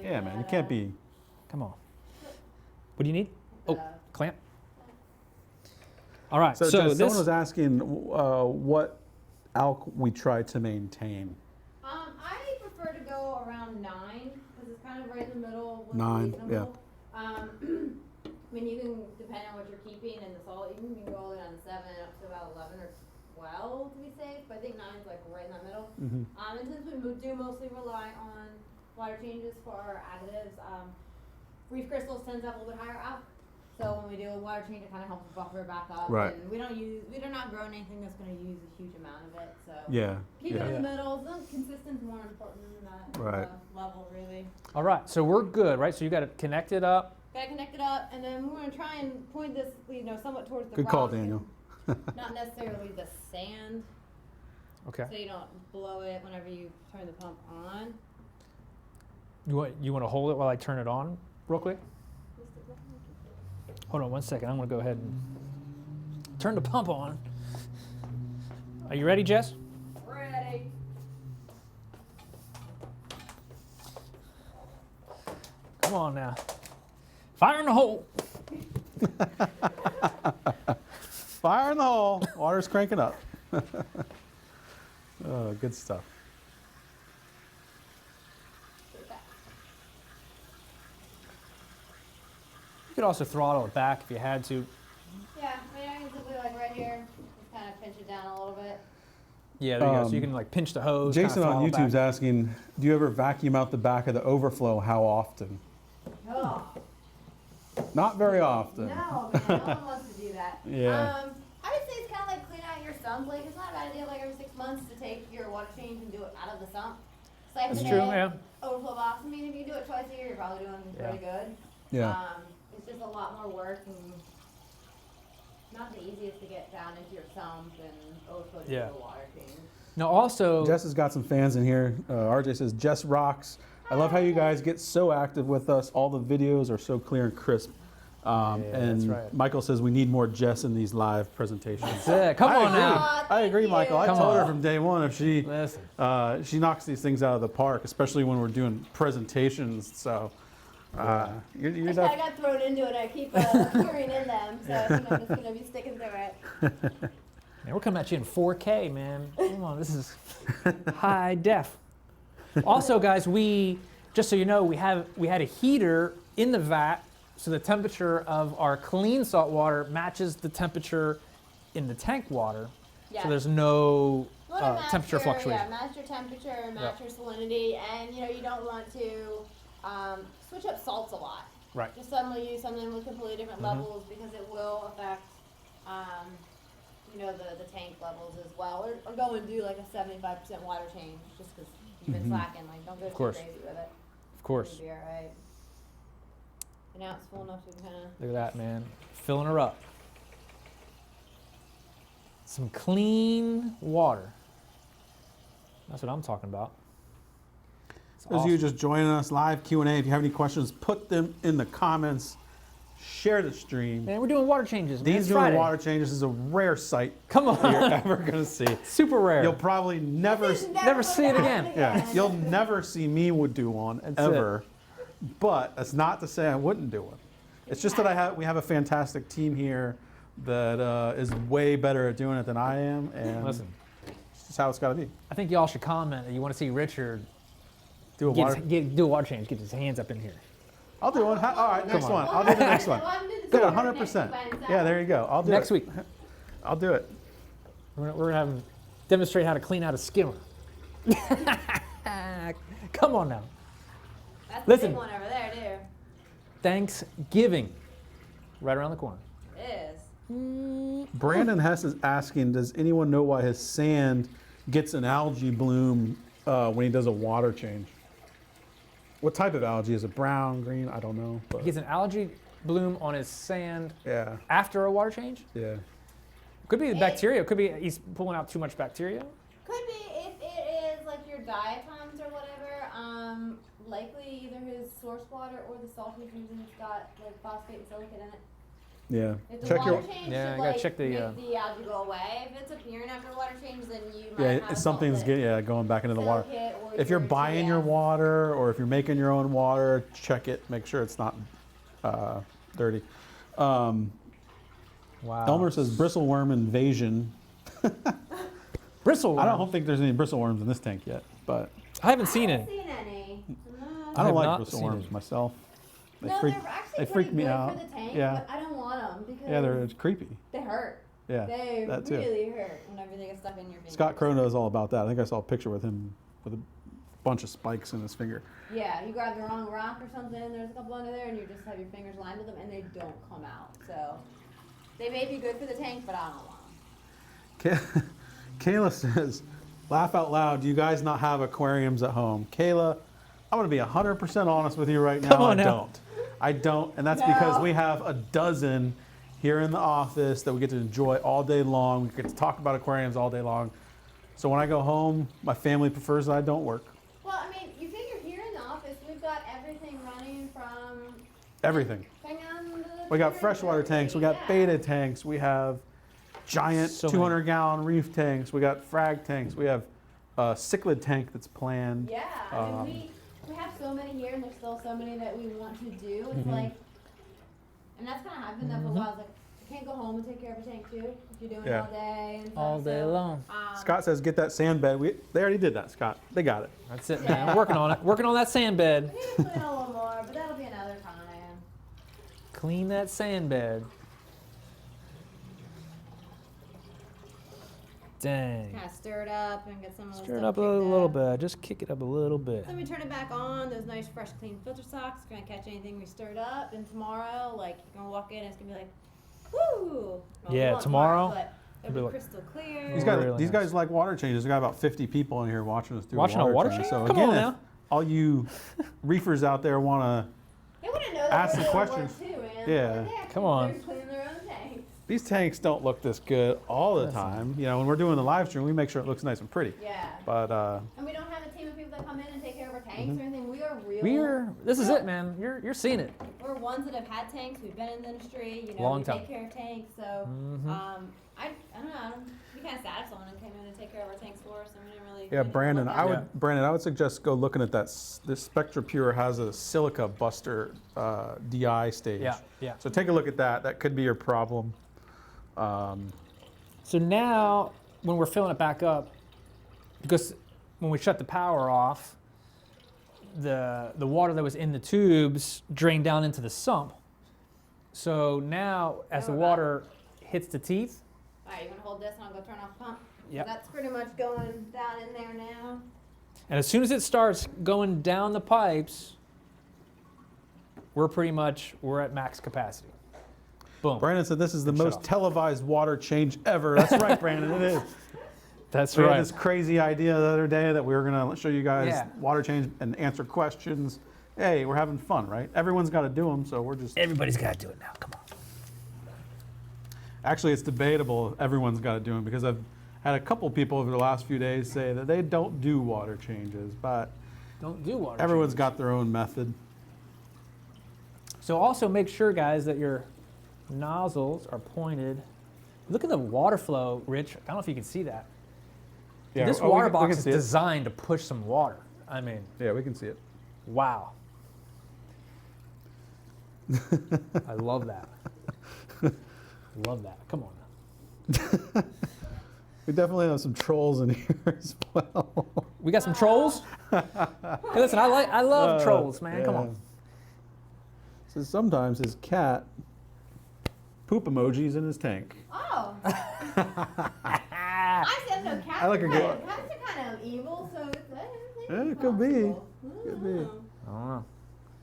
[SPEAKER 2] Yeah, man, you can't be.
[SPEAKER 1] Come on. What do you need? Oh, clamp. All right.
[SPEAKER 2] So,
[SPEAKER 1] So
[SPEAKER 2] Jess,
[SPEAKER 1] this.
[SPEAKER 2] someone was asking what alk we try to maintain.
[SPEAKER 3] I prefer to go around 9 because it's kind of right in the middle. What's
[SPEAKER 2] 9,
[SPEAKER 3] reasonable. I mean, you can depend on what you're keeping and the salt. You can go all the way down to 7 up to about 11 or 12 to be safe. But I think 9 is like right in that middle.
[SPEAKER 2] Mhm.
[SPEAKER 3] And since we do mostly rely on water changes for our additives, Reef Crystals tends to have a little bit higher alk. So when we do a water change, it kind of helps buffer back up.
[SPEAKER 2] Right.
[SPEAKER 3] And we do not grow anything that's going to use a huge amount of it. So
[SPEAKER 2] Yeah.
[SPEAKER 3] keep
[SPEAKER 2] yeah.
[SPEAKER 3] it in the middle. Consistent is more important than that
[SPEAKER 2] Right.
[SPEAKER 3] level, really.
[SPEAKER 1] All right. So we're good, right? So you got to connect it up.
[SPEAKER 3] Gotta connect it up, and then we're gonna try and point this, somewhat towards the
[SPEAKER 2] Good call,
[SPEAKER 3] rock,
[SPEAKER 2] Daniel.
[SPEAKER 3] not necessarily the sand,
[SPEAKER 1] Okay.
[SPEAKER 3] so you don't blow it whenever you turn the pump on.
[SPEAKER 1] You want to hold it while I turn it on, real quick? Hold on 1 second. I'm gonna go ahead and turn the pump on. Are you ready, Jess?
[SPEAKER 3] Ready.
[SPEAKER 1] Come on now. Fire in the hole.
[SPEAKER 2] Fire in the hole. Water's cranking up. Oh, good stuff.
[SPEAKER 1] could also throttle it back if you had to.
[SPEAKER 3] Yeah, I mean, I can simply like right here, just kind of pinch it down a little bit.
[SPEAKER 1] Yeah, there you go. So you can like pinch the hose. kinda
[SPEAKER 2] Jason on
[SPEAKER 1] throttle it
[SPEAKER 2] YouTube's
[SPEAKER 1] back.
[SPEAKER 2] asking, do you ever vacuum out the back of the Overflow? How often?
[SPEAKER 3] Oh.
[SPEAKER 2] Not very often.
[SPEAKER 3] No, man, no one wants to do that.
[SPEAKER 2] Yeah.
[SPEAKER 3] I would say it's kind of like clean out your sump. Like, it's not a bad idea, like, every 6 months to take your water change and do it out of the sump. Siphon
[SPEAKER 1] That's true,
[SPEAKER 3] it,
[SPEAKER 1] yeah.
[SPEAKER 3] Overflow box. I mean, if you do it twice a year, you're probably doing pretty good.
[SPEAKER 2] Yeah.
[SPEAKER 3] It's just a lot more work and not the easiest to get down into your sump and overflow to
[SPEAKER 1] Yeah.
[SPEAKER 3] the water change.
[SPEAKER 1] Now also,
[SPEAKER 2] Jess has got some fans in here. RJ says, Jess rocks. I love how you guys get so active with us. All the videos are so clear and crisp.
[SPEAKER 1] Yeah,
[SPEAKER 2] and
[SPEAKER 1] that's right.
[SPEAKER 2] Michael says we need more Jess in these live presentations.
[SPEAKER 1] yeah, come
[SPEAKER 2] I
[SPEAKER 1] on
[SPEAKER 2] agree.
[SPEAKER 1] now.
[SPEAKER 3] Aw,
[SPEAKER 2] I agree,
[SPEAKER 3] thank
[SPEAKER 2] Michael. I
[SPEAKER 3] you.
[SPEAKER 1] Come
[SPEAKER 2] told her
[SPEAKER 1] on.
[SPEAKER 2] from day one if she
[SPEAKER 1] Listen.
[SPEAKER 2] she knocks these things out of the park, especially when we're doing presentations. So you're
[SPEAKER 3] I
[SPEAKER 2] def-
[SPEAKER 3] got thrown into it. I keep pouring in them, so I'm just gonna be sticking to it.
[SPEAKER 1] Man, we're coming at you in 4K, man. Come on, this is high def. Also, guys, just so you know, we had a heater in the vat, so the temperature of our clean salt water matches the temperature in the tank water.
[SPEAKER 3] Yeah.
[SPEAKER 1] So there's no
[SPEAKER 3] You wanna match
[SPEAKER 1] temperature
[SPEAKER 3] your-
[SPEAKER 1] fluctuation.
[SPEAKER 3] Yeah, match your temperature, match your salinity, and you don't want to switch up salts a lot.
[SPEAKER 1] Right.
[SPEAKER 3] Just suddenly use something with completely different levels because it will affect, the tank levels as well. Or go and do like a 75% water change just because you've been slacking. Like, don't go too
[SPEAKER 1] course.
[SPEAKER 3] crazy with it.
[SPEAKER 1] Of course.
[SPEAKER 3] It'll be all right. And now it's full enough to kind of.
[SPEAKER 1] Look at that, man. Filling her up. Some clean water. That's what I'm talking about. It's
[SPEAKER 2] Those of you
[SPEAKER 1] awesome.
[SPEAKER 2] just joining us live Q&A, if you have any questions, put them in the comments. Share the stream.
[SPEAKER 1] Man, we're doing water changes. Man.
[SPEAKER 2] These
[SPEAKER 1] It's
[SPEAKER 2] doing
[SPEAKER 1] Friday.
[SPEAKER 2] water changes is a rare sight
[SPEAKER 1] Come on.
[SPEAKER 2] you're ever going to see.
[SPEAKER 1] Super rare.
[SPEAKER 2] You'll probably never,
[SPEAKER 1] Never see it again.
[SPEAKER 2] yeah, you'll never see me would do one
[SPEAKER 1] That's
[SPEAKER 2] ever. But that's not to say I wouldn't do one. It's just that we have a fantastic team here that is way better at doing it than I am, and
[SPEAKER 1] Listen,
[SPEAKER 2] it's just how it's got to be.
[SPEAKER 1] I think y'all should comment that you want to see Richard
[SPEAKER 2] Do a water.
[SPEAKER 1] do a water change, get his hands up in here.
[SPEAKER 2] I'll do one. All right, next
[SPEAKER 1] on.
[SPEAKER 2] one. I'll do the next one. Do it,
[SPEAKER 3] Good,
[SPEAKER 2] 100%. Yeah, there you go. I'll do
[SPEAKER 1] Next
[SPEAKER 2] it.
[SPEAKER 1] week,
[SPEAKER 2] I'll do it.
[SPEAKER 1] we're gonna have him demonstrate how to clean out a skimmer. Come on now.
[SPEAKER 3] That's
[SPEAKER 1] Listen.
[SPEAKER 3] the big one over there, too.
[SPEAKER 1] Thanksgiving, right around the corner.
[SPEAKER 3] It is.
[SPEAKER 2] Brandon Hess is asking, does anyone know why his sand gets an algae bloom when he does a water change? What type of algae? Is it brown, green? I don't know. But
[SPEAKER 1] He gets an algae bloom on his sand
[SPEAKER 2] yeah,
[SPEAKER 1] after a water change.
[SPEAKER 2] yeah.
[SPEAKER 1] Could be the bacteria. Could be he's pulling out too much bacteria.
[SPEAKER 3] Could be if it is like your diatoms or whatever. Likely either his source water or the salt he's using has got like phosphate and silicate in it.
[SPEAKER 2] Yeah.
[SPEAKER 3] If the
[SPEAKER 2] Check
[SPEAKER 3] water
[SPEAKER 2] your
[SPEAKER 3] change
[SPEAKER 1] Yeah, I
[SPEAKER 3] should
[SPEAKER 1] gotta
[SPEAKER 3] like
[SPEAKER 1] check the,
[SPEAKER 3] make the algae go away. If it's appearing after water change, then you might
[SPEAKER 2] yeah.
[SPEAKER 3] have
[SPEAKER 2] Something's going back into the water.
[SPEAKER 3] silicate or
[SPEAKER 2] If you're buying your
[SPEAKER 3] TS.
[SPEAKER 2] water or if you're making your own water, check it. Make sure it's not dirty.
[SPEAKER 1] Wow.
[SPEAKER 2] Elmer says bristleworm invasion.
[SPEAKER 1] Bristleworm.
[SPEAKER 2] I don't think there's any bristleworms in this tank yet, but
[SPEAKER 1] I haven't seen
[SPEAKER 3] I
[SPEAKER 1] it.
[SPEAKER 3] haven't seen any. No.
[SPEAKER 2] I don't
[SPEAKER 1] have
[SPEAKER 2] like
[SPEAKER 1] not seen
[SPEAKER 2] bristleworms
[SPEAKER 1] it.
[SPEAKER 2] myself. They
[SPEAKER 3] No,
[SPEAKER 2] freak,
[SPEAKER 3] they're actually
[SPEAKER 2] they
[SPEAKER 3] pretty
[SPEAKER 2] freak me
[SPEAKER 3] good
[SPEAKER 2] out.
[SPEAKER 3] for the tank,
[SPEAKER 2] Yeah.
[SPEAKER 3] but I don't want them because
[SPEAKER 2] Yeah, they're creepy.
[SPEAKER 3] they hurt.
[SPEAKER 2] Yeah,
[SPEAKER 3] They
[SPEAKER 2] that too.
[SPEAKER 3] really hurt whenever they get stuck in your fingers.
[SPEAKER 2] Scott Crow knows all about that. I think I saw a picture with him with a bunch of spikes in his finger.
[SPEAKER 3] Yeah, you grab the wrong rock or something, and there's a couple under there, and you just have your fingers lined with them, and they don't come out. So they may be good for the tank, but I don't want them.
[SPEAKER 2] Kayla says, laugh out loud, do you guys not have aquariums at home? Kayla, I'm going to be 100% honest with you right now.
[SPEAKER 1] Come on
[SPEAKER 2] I
[SPEAKER 1] now.
[SPEAKER 2] don't. I don't, and that's because
[SPEAKER 3] No.
[SPEAKER 2] we have a dozen here in the office that we get to enjoy all day long. We get to talk about aquariums all day long. So when I go home, my family prefers that I don't work.
[SPEAKER 3] Well, I mean, you figure here in the office, we've got everything running from
[SPEAKER 2] Everything.
[SPEAKER 3] hang on to the
[SPEAKER 2] We got
[SPEAKER 3] fridge,
[SPEAKER 2] freshwater tanks, we got
[SPEAKER 3] yeah.
[SPEAKER 2] beta tanks, we have giant
[SPEAKER 1] So many.
[SPEAKER 2] 200-gallon reef tanks, we got frag tanks, we have a cichlid tank that's planned.
[SPEAKER 3] Yeah, I mean, we have so many here, and there's still so many that we want to do. It's like, and that's kind of happened there for a while. It's like, you can't go home and take care of a tank too if you're doing it
[SPEAKER 2] Yeah.
[SPEAKER 3] all day and stuff.
[SPEAKER 1] All day
[SPEAKER 3] so,
[SPEAKER 1] long.
[SPEAKER 2] Scott says, get that sand bed. They already did that, Scott. They got it.
[SPEAKER 1] That's it, man. I'm working on it. Working on that sand bed.
[SPEAKER 3] We need to clean a little more, but that'll be another time.
[SPEAKER 1] clean that sand bed. Dang.
[SPEAKER 3] Kind of stir it up and get some of the
[SPEAKER 1] Stir it
[SPEAKER 3] stuff
[SPEAKER 1] up a
[SPEAKER 3] kicked
[SPEAKER 1] little
[SPEAKER 3] up.
[SPEAKER 1] bit. Just kick it up a little bit.
[SPEAKER 3] Then we turn it back on. Those nice, fresh, clean filter socks. Gonna catch anything we stirred up. And tomorrow, like, you're gonna walk in and it's gonna be like, woo! Well,
[SPEAKER 1] Yeah,
[SPEAKER 3] not
[SPEAKER 1] tomorrow,
[SPEAKER 3] but it'll
[SPEAKER 1] be
[SPEAKER 3] be
[SPEAKER 1] like-
[SPEAKER 3] crystal clear.
[SPEAKER 1] Really
[SPEAKER 2] These
[SPEAKER 1] nice.
[SPEAKER 2] guys like water changes. We got about 50 people in here watching us do
[SPEAKER 1] Watching a water change?
[SPEAKER 2] So
[SPEAKER 1] Come
[SPEAKER 2] again,
[SPEAKER 1] on
[SPEAKER 2] if
[SPEAKER 1] now.
[SPEAKER 2] all you reefers out there want
[SPEAKER 3] They wouldn't know that
[SPEAKER 2] Ask
[SPEAKER 3] we're
[SPEAKER 2] the
[SPEAKER 3] doing
[SPEAKER 2] questions.
[SPEAKER 3] work too, man.
[SPEAKER 2] Yeah.
[SPEAKER 3] Like, they actually
[SPEAKER 1] Come on.
[SPEAKER 3] clean their own tanks.
[SPEAKER 2] these tanks don't look this good all the time. You know, when we're doing the live stream, we make sure it looks nice and pretty.
[SPEAKER 3] Yeah.
[SPEAKER 2] But
[SPEAKER 3] And we don't have a team of people that come in and take care of our tanks or anything. We are real.
[SPEAKER 1] This is it, man. You're seeing it.
[SPEAKER 3] We're ones that have had tanks. We've been in the industry. You know,
[SPEAKER 1] Long
[SPEAKER 3] we
[SPEAKER 1] time.
[SPEAKER 3] take care of tanks. So, I don't know. It'd be kind of sad if someone came in and take care of our tanks for us, and we didn't really.
[SPEAKER 2] yeah, Brandon,
[SPEAKER 3] look at it.
[SPEAKER 2] I would suggest go looking at that. This Spectra Pure has a silica buster DI stage.
[SPEAKER 1] Yeah, yeah.
[SPEAKER 2] So take a look at that. That could be your problem.
[SPEAKER 1] So now, when we're filling it back up, because when we shut the power off, the water that was in the tubes drained down into the sump. So now, as the
[SPEAKER 3] Oh,
[SPEAKER 1] water hits the teeth,
[SPEAKER 3] All right, you want to hold this and I'll go turn off the pump?
[SPEAKER 1] Yep.
[SPEAKER 3] That's pretty much going down in there now.
[SPEAKER 1] and as soon as it starts going down the pipes, we're at max capacity. Boom.
[SPEAKER 2] Brandon said this is the
[SPEAKER 1] Shut
[SPEAKER 2] most
[SPEAKER 1] off.
[SPEAKER 2] televised water change ever. That's right, Brandon. It is.
[SPEAKER 1] That's
[SPEAKER 2] We
[SPEAKER 1] right.
[SPEAKER 2] had this crazy idea the other day that we were going to show you guys
[SPEAKER 1] Yeah.
[SPEAKER 2] water change and answer questions. Hey, we're having fun, right? Everyone's got to do them, so we're just.
[SPEAKER 1] Everybody's got to do it now. Come on.
[SPEAKER 2] Actually, it's debatable if everyone's got to do them because I've had a couple people over the last few days say that they don't do water changes, but
[SPEAKER 1] Don't do water.
[SPEAKER 2] everyone's
[SPEAKER 1] changes.
[SPEAKER 2] got their own method.
[SPEAKER 1] So also make sure, guys, that your nozzles are pointed. Look at the water flow, Rich. I don't know if you can see that. This
[SPEAKER 2] we
[SPEAKER 1] water
[SPEAKER 2] can- we
[SPEAKER 1] box
[SPEAKER 2] can
[SPEAKER 1] is
[SPEAKER 2] see it.
[SPEAKER 1] designed to push some water. I mean,
[SPEAKER 2] Yeah, we can see it.
[SPEAKER 1] wow. I love that. Love that. Come on now.
[SPEAKER 2] We definitely have some trolls in here as well.
[SPEAKER 1] We got some trolls? Hey, listen, I love trolls, man. Come
[SPEAKER 2] Yeah.
[SPEAKER 1] on.
[SPEAKER 2] So sometimes his cat poop emojis in his tank.
[SPEAKER 3] Oh. I said no. Cats
[SPEAKER 2] I like a good-
[SPEAKER 3] Cats are kind of evil, so it's
[SPEAKER 2] Yeah, it could be.
[SPEAKER 3] possible.
[SPEAKER 2] Could be.
[SPEAKER 1] I don't know.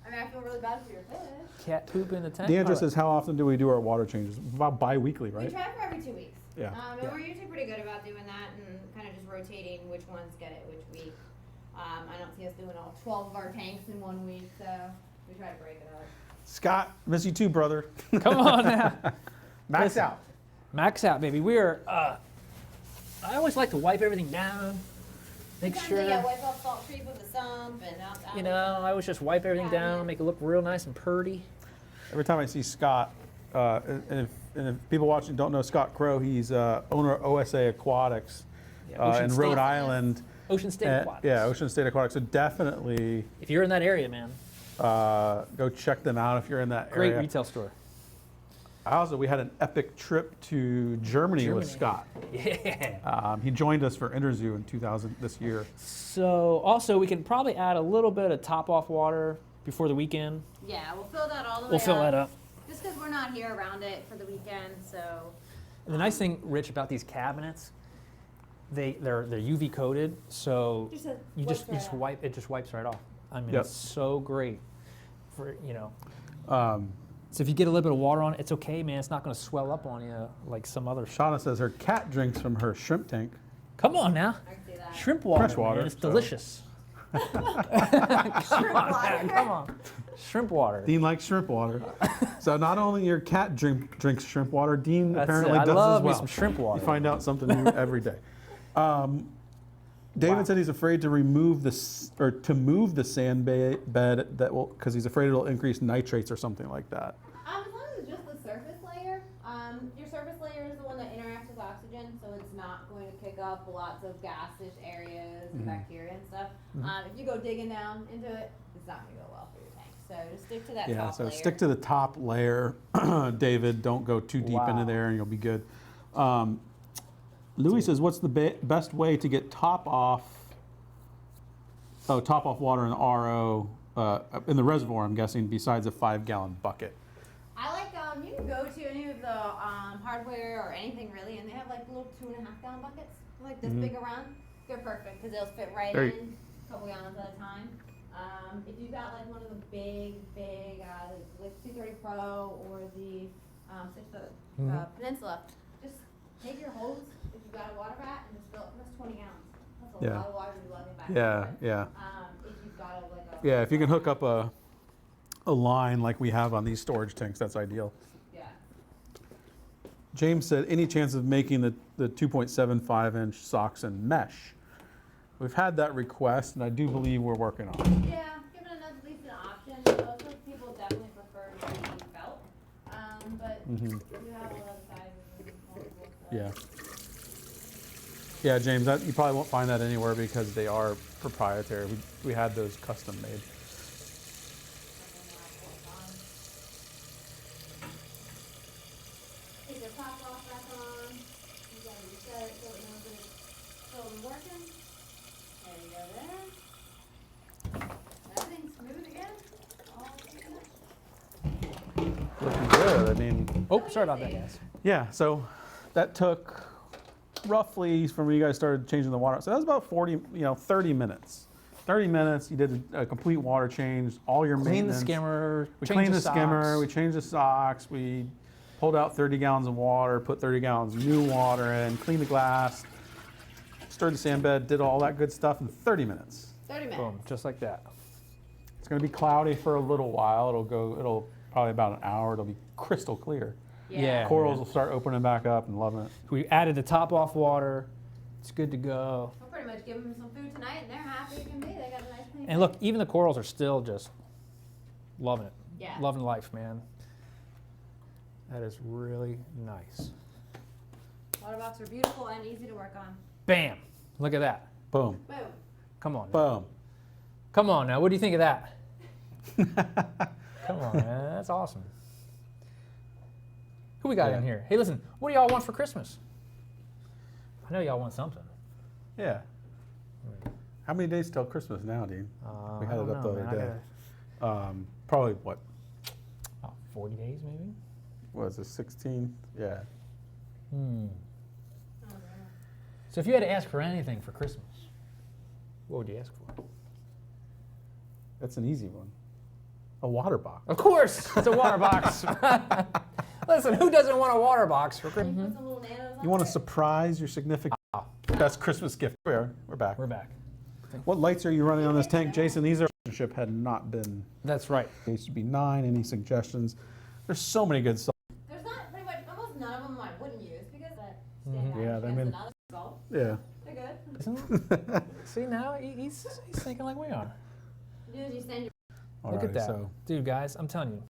[SPEAKER 3] I mean, I feel really bad for your fish.
[SPEAKER 1] Cat poop in the tank?
[SPEAKER 2] Deandra
[SPEAKER 1] All
[SPEAKER 2] says, how often do we do our water changes? About bi-weekly,
[SPEAKER 3] We
[SPEAKER 2] right?
[SPEAKER 3] try for every 2 weeks.
[SPEAKER 2] Yeah.
[SPEAKER 3] And
[SPEAKER 1] Yeah.
[SPEAKER 3] we're usually pretty good about doing that and kind of just rotating which ones get it which week. I don't see us doing all 12 of our tanks in 1 week, so we try to break it up.
[SPEAKER 2] Scott, miss you too, brother.
[SPEAKER 1] Come on now.
[SPEAKER 2] Max
[SPEAKER 1] Listen.
[SPEAKER 2] out.
[SPEAKER 1] Max out, baby. We are, I always like to wipe everything down. Make
[SPEAKER 3] Sometimes
[SPEAKER 1] sure,
[SPEAKER 3] they wipe off salt creep with the sump and out.
[SPEAKER 1] you know, I always just wipe everything down, make it look real nice and purty.
[SPEAKER 2] Every time I see Scott, and if people watching don't know Scott Crow, he's owner of OSA Aquatics
[SPEAKER 1] Yeah, Ocean
[SPEAKER 2] in
[SPEAKER 1] State.
[SPEAKER 2] Rhode Island.
[SPEAKER 1] Ocean State Aquatics.
[SPEAKER 2] Yeah, Ocean State Aquatics. So definitely
[SPEAKER 1] If you're in that area, man,
[SPEAKER 2] go check them out if you're in that
[SPEAKER 1] great
[SPEAKER 2] area.
[SPEAKER 1] retail store.
[SPEAKER 2] We had an epic trip to Germany with Scott.
[SPEAKER 1] Yeah.
[SPEAKER 2] He joined us for Interzoo in this year.
[SPEAKER 1] So also we can probably add a little bit of top off water before the weekend.
[SPEAKER 3] Yeah, we'll fill that all the way
[SPEAKER 1] We'll fill that up.
[SPEAKER 3] Just because we're not here around it for the weekend, so.
[SPEAKER 1] And the nice thing, Rich, about these cabinets, they're UV coated, so
[SPEAKER 3] Just
[SPEAKER 1] you
[SPEAKER 3] wipes
[SPEAKER 1] just
[SPEAKER 3] right off.
[SPEAKER 1] wipe it just wipes right off. I mean,
[SPEAKER 2] Yep.
[SPEAKER 1] it's so great for
[SPEAKER 2] Um,
[SPEAKER 1] So if you get a little bit of water on it, it's okay, man. It's not going to swell up on you like some other.
[SPEAKER 2] Shauna says her cat drinks from her shrimp tank.
[SPEAKER 1] Come on now,
[SPEAKER 3] I can see that.
[SPEAKER 1] shrimp water.
[SPEAKER 2] Fresh water,
[SPEAKER 1] man. It's
[SPEAKER 2] so-
[SPEAKER 1] delicious.
[SPEAKER 3] Shrimp water.
[SPEAKER 1] Come on, shrimp water.
[SPEAKER 2] Dean likes shrimp water. So not only your cat drinks shrimp water, Dean
[SPEAKER 1] That's
[SPEAKER 2] apparently
[SPEAKER 1] it. I
[SPEAKER 2] does
[SPEAKER 1] love
[SPEAKER 2] as
[SPEAKER 1] me
[SPEAKER 2] well.
[SPEAKER 1] some shrimp water.
[SPEAKER 2] You find out something new every day. David
[SPEAKER 1] Wow.
[SPEAKER 2] said he's afraid to remove to move the sand bed because he's afraid it'll increase nitrates or something like that.
[SPEAKER 3] As long as it's just the surface layer, your surface layer is the one that interacts with oxygen, so it's not going to kick up lots of gaseous areas and bacteria and stuff. If you go digging down into it, it's not going to go well for your tank. So just stick to that
[SPEAKER 2] Yeah,
[SPEAKER 3] top
[SPEAKER 2] so
[SPEAKER 3] layer.
[SPEAKER 2] stick to the top layer, David. Don't go too deep into
[SPEAKER 1] Wow.
[SPEAKER 2] there, and you'll be good. Louis says, "What's the best way to get top off water in the RO in the reservoir? I'm guessing besides a 5-gallon bucket."
[SPEAKER 3] I like You can go to any of the hardware or anything really, and they have like little 2.5-gallon buckets, like this big around. They're perfect because they'll fit right in, a couple gallons at a time. If you've got like one of the big, like 230 Pro or the 6-foot Peninsula, just take your hose if you've got a water vat and just fill it. That's 20 gallons. That's a lot of water to be lugging back.
[SPEAKER 2] Yeah.
[SPEAKER 3] If you've got
[SPEAKER 2] Yeah, if you can hook up a line like we have on these storage tanks, that's ideal.
[SPEAKER 3] Yeah.
[SPEAKER 2] James said, any chance of making the 2.75-inch socks in mesh? We've had that request, and I do believe we're working on it.
[SPEAKER 3] Yeah, give it at least an option. Most people definitely prefer using felt, but you have a lot of sizes and multiple.
[SPEAKER 2] Yeah. Yeah, James, you probably won't find that anywhere because they are proprietary. We had those custom made.
[SPEAKER 3] Take your top off back on. You gotta reset it so it knows that it's still working. There you go there. Everything's smooth again. All good.
[SPEAKER 2] Looking good. I mean,
[SPEAKER 1] Oh, sorry about that, guys.
[SPEAKER 2] yeah, so that took roughly from when you guys started changing the water. So that was about 30 minutes. 30 minutes, you did a complete water change, all your
[SPEAKER 1] Clean the
[SPEAKER 2] maintenance.
[SPEAKER 1] skimmer.
[SPEAKER 2] We
[SPEAKER 1] change
[SPEAKER 2] cleaned the
[SPEAKER 1] socks.
[SPEAKER 2] skimmer, we changed the socks, we pulled out 30 gallons of water, put 30 gallons of new water in, cleaned the glass, stirred the sand bed, did all that good stuff in 30 minutes.
[SPEAKER 3] 30 minutes.
[SPEAKER 1] Boom, just like that.
[SPEAKER 2] It's gonna be cloudy for a little while. It'll probably about an hour, it'll be crystal clear.
[SPEAKER 1] Yeah.
[SPEAKER 2] Corals will start opening back up and loving it.
[SPEAKER 1] We added the top off water. It's good to go.
[SPEAKER 3] We'll pretty much give them some food tonight, and they're happy as can be. They got a nice clean.
[SPEAKER 1] And look, even the corals are still just loving it.
[SPEAKER 3] Yeah.
[SPEAKER 1] Loving life, man. That is really nice.
[SPEAKER 3] Waterbox are beautiful and easy to work on.
[SPEAKER 1] Bam! Look at that.
[SPEAKER 2] Boom,
[SPEAKER 3] Boom.
[SPEAKER 1] Come on. Now.
[SPEAKER 2] boom.
[SPEAKER 1] Come on now. What do you think of that? Come on, man. That's awesome. Who we got
[SPEAKER 2] Yeah.
[SPEAKER 1] in here? Hey, listen. What do y'all want for Christmas? I know y'all want something.
[SPEAKER 2] Yeah. How many days till Christmas now, Dean? We had
[SPEAKER 1] I
[SPEAKER 2] it
[SPEAKER 1] don't
[SPEAKER 2] up
[SPEAKER 1] know,
[SPEAKER 2] the
[SPEAKER 1] man.
[SPEAKER 2] other day. Probably what?
[SPEAKER 1] About 40 days, maybe.
[SPEAKER 2] What is it, 16? Yeah.
[SPEAKER 1] So if you had to ask for anything for Christmas, what would you ask for?
[SPEAKER 2] That's an easy one. A water box.
[SPEAKER 1] Of course, it's a water box. Listen, who doesn't want a water box for Christmas?
[SPEAKER 3] Put some little nanos on
[SPEAKER 2] You want to
[SPEAKER 3] there.
[SPEAKER 2] surprise your significant best Christmas gift. We're back.
[SPEAKER 1] We're back.
[SPEAKER 2] What lights are you running on this tank, Jason? These relationship had not been.
[SPEAKER 1] That's right.
[SPEAKER 2] They used to be 9. Any suggestions? There's so many good songs.
[SPEAKER 3] There's not pretty much almost none of them I wouldn't use because stand out
[SPEAKER 2] Yeah,
[SPEAKER 3] against
[SPEAKER 2] I mean-
[SPEAKER 3] another salt.
[SPEAKER 2] Yeah.
[SPEAKER 3] They're good.
[SPEAKER 1] Isn't See, now he's thinking like we are.
[SPEAKER 3] You do is you send your
[SPEAKER 1] Look at
[SPEAKER 2] Alrighty,
[SPEAKER 1] that.
[SPEAKER 2] So
[SPEAKER 1] Dude, guys, I'm telling you,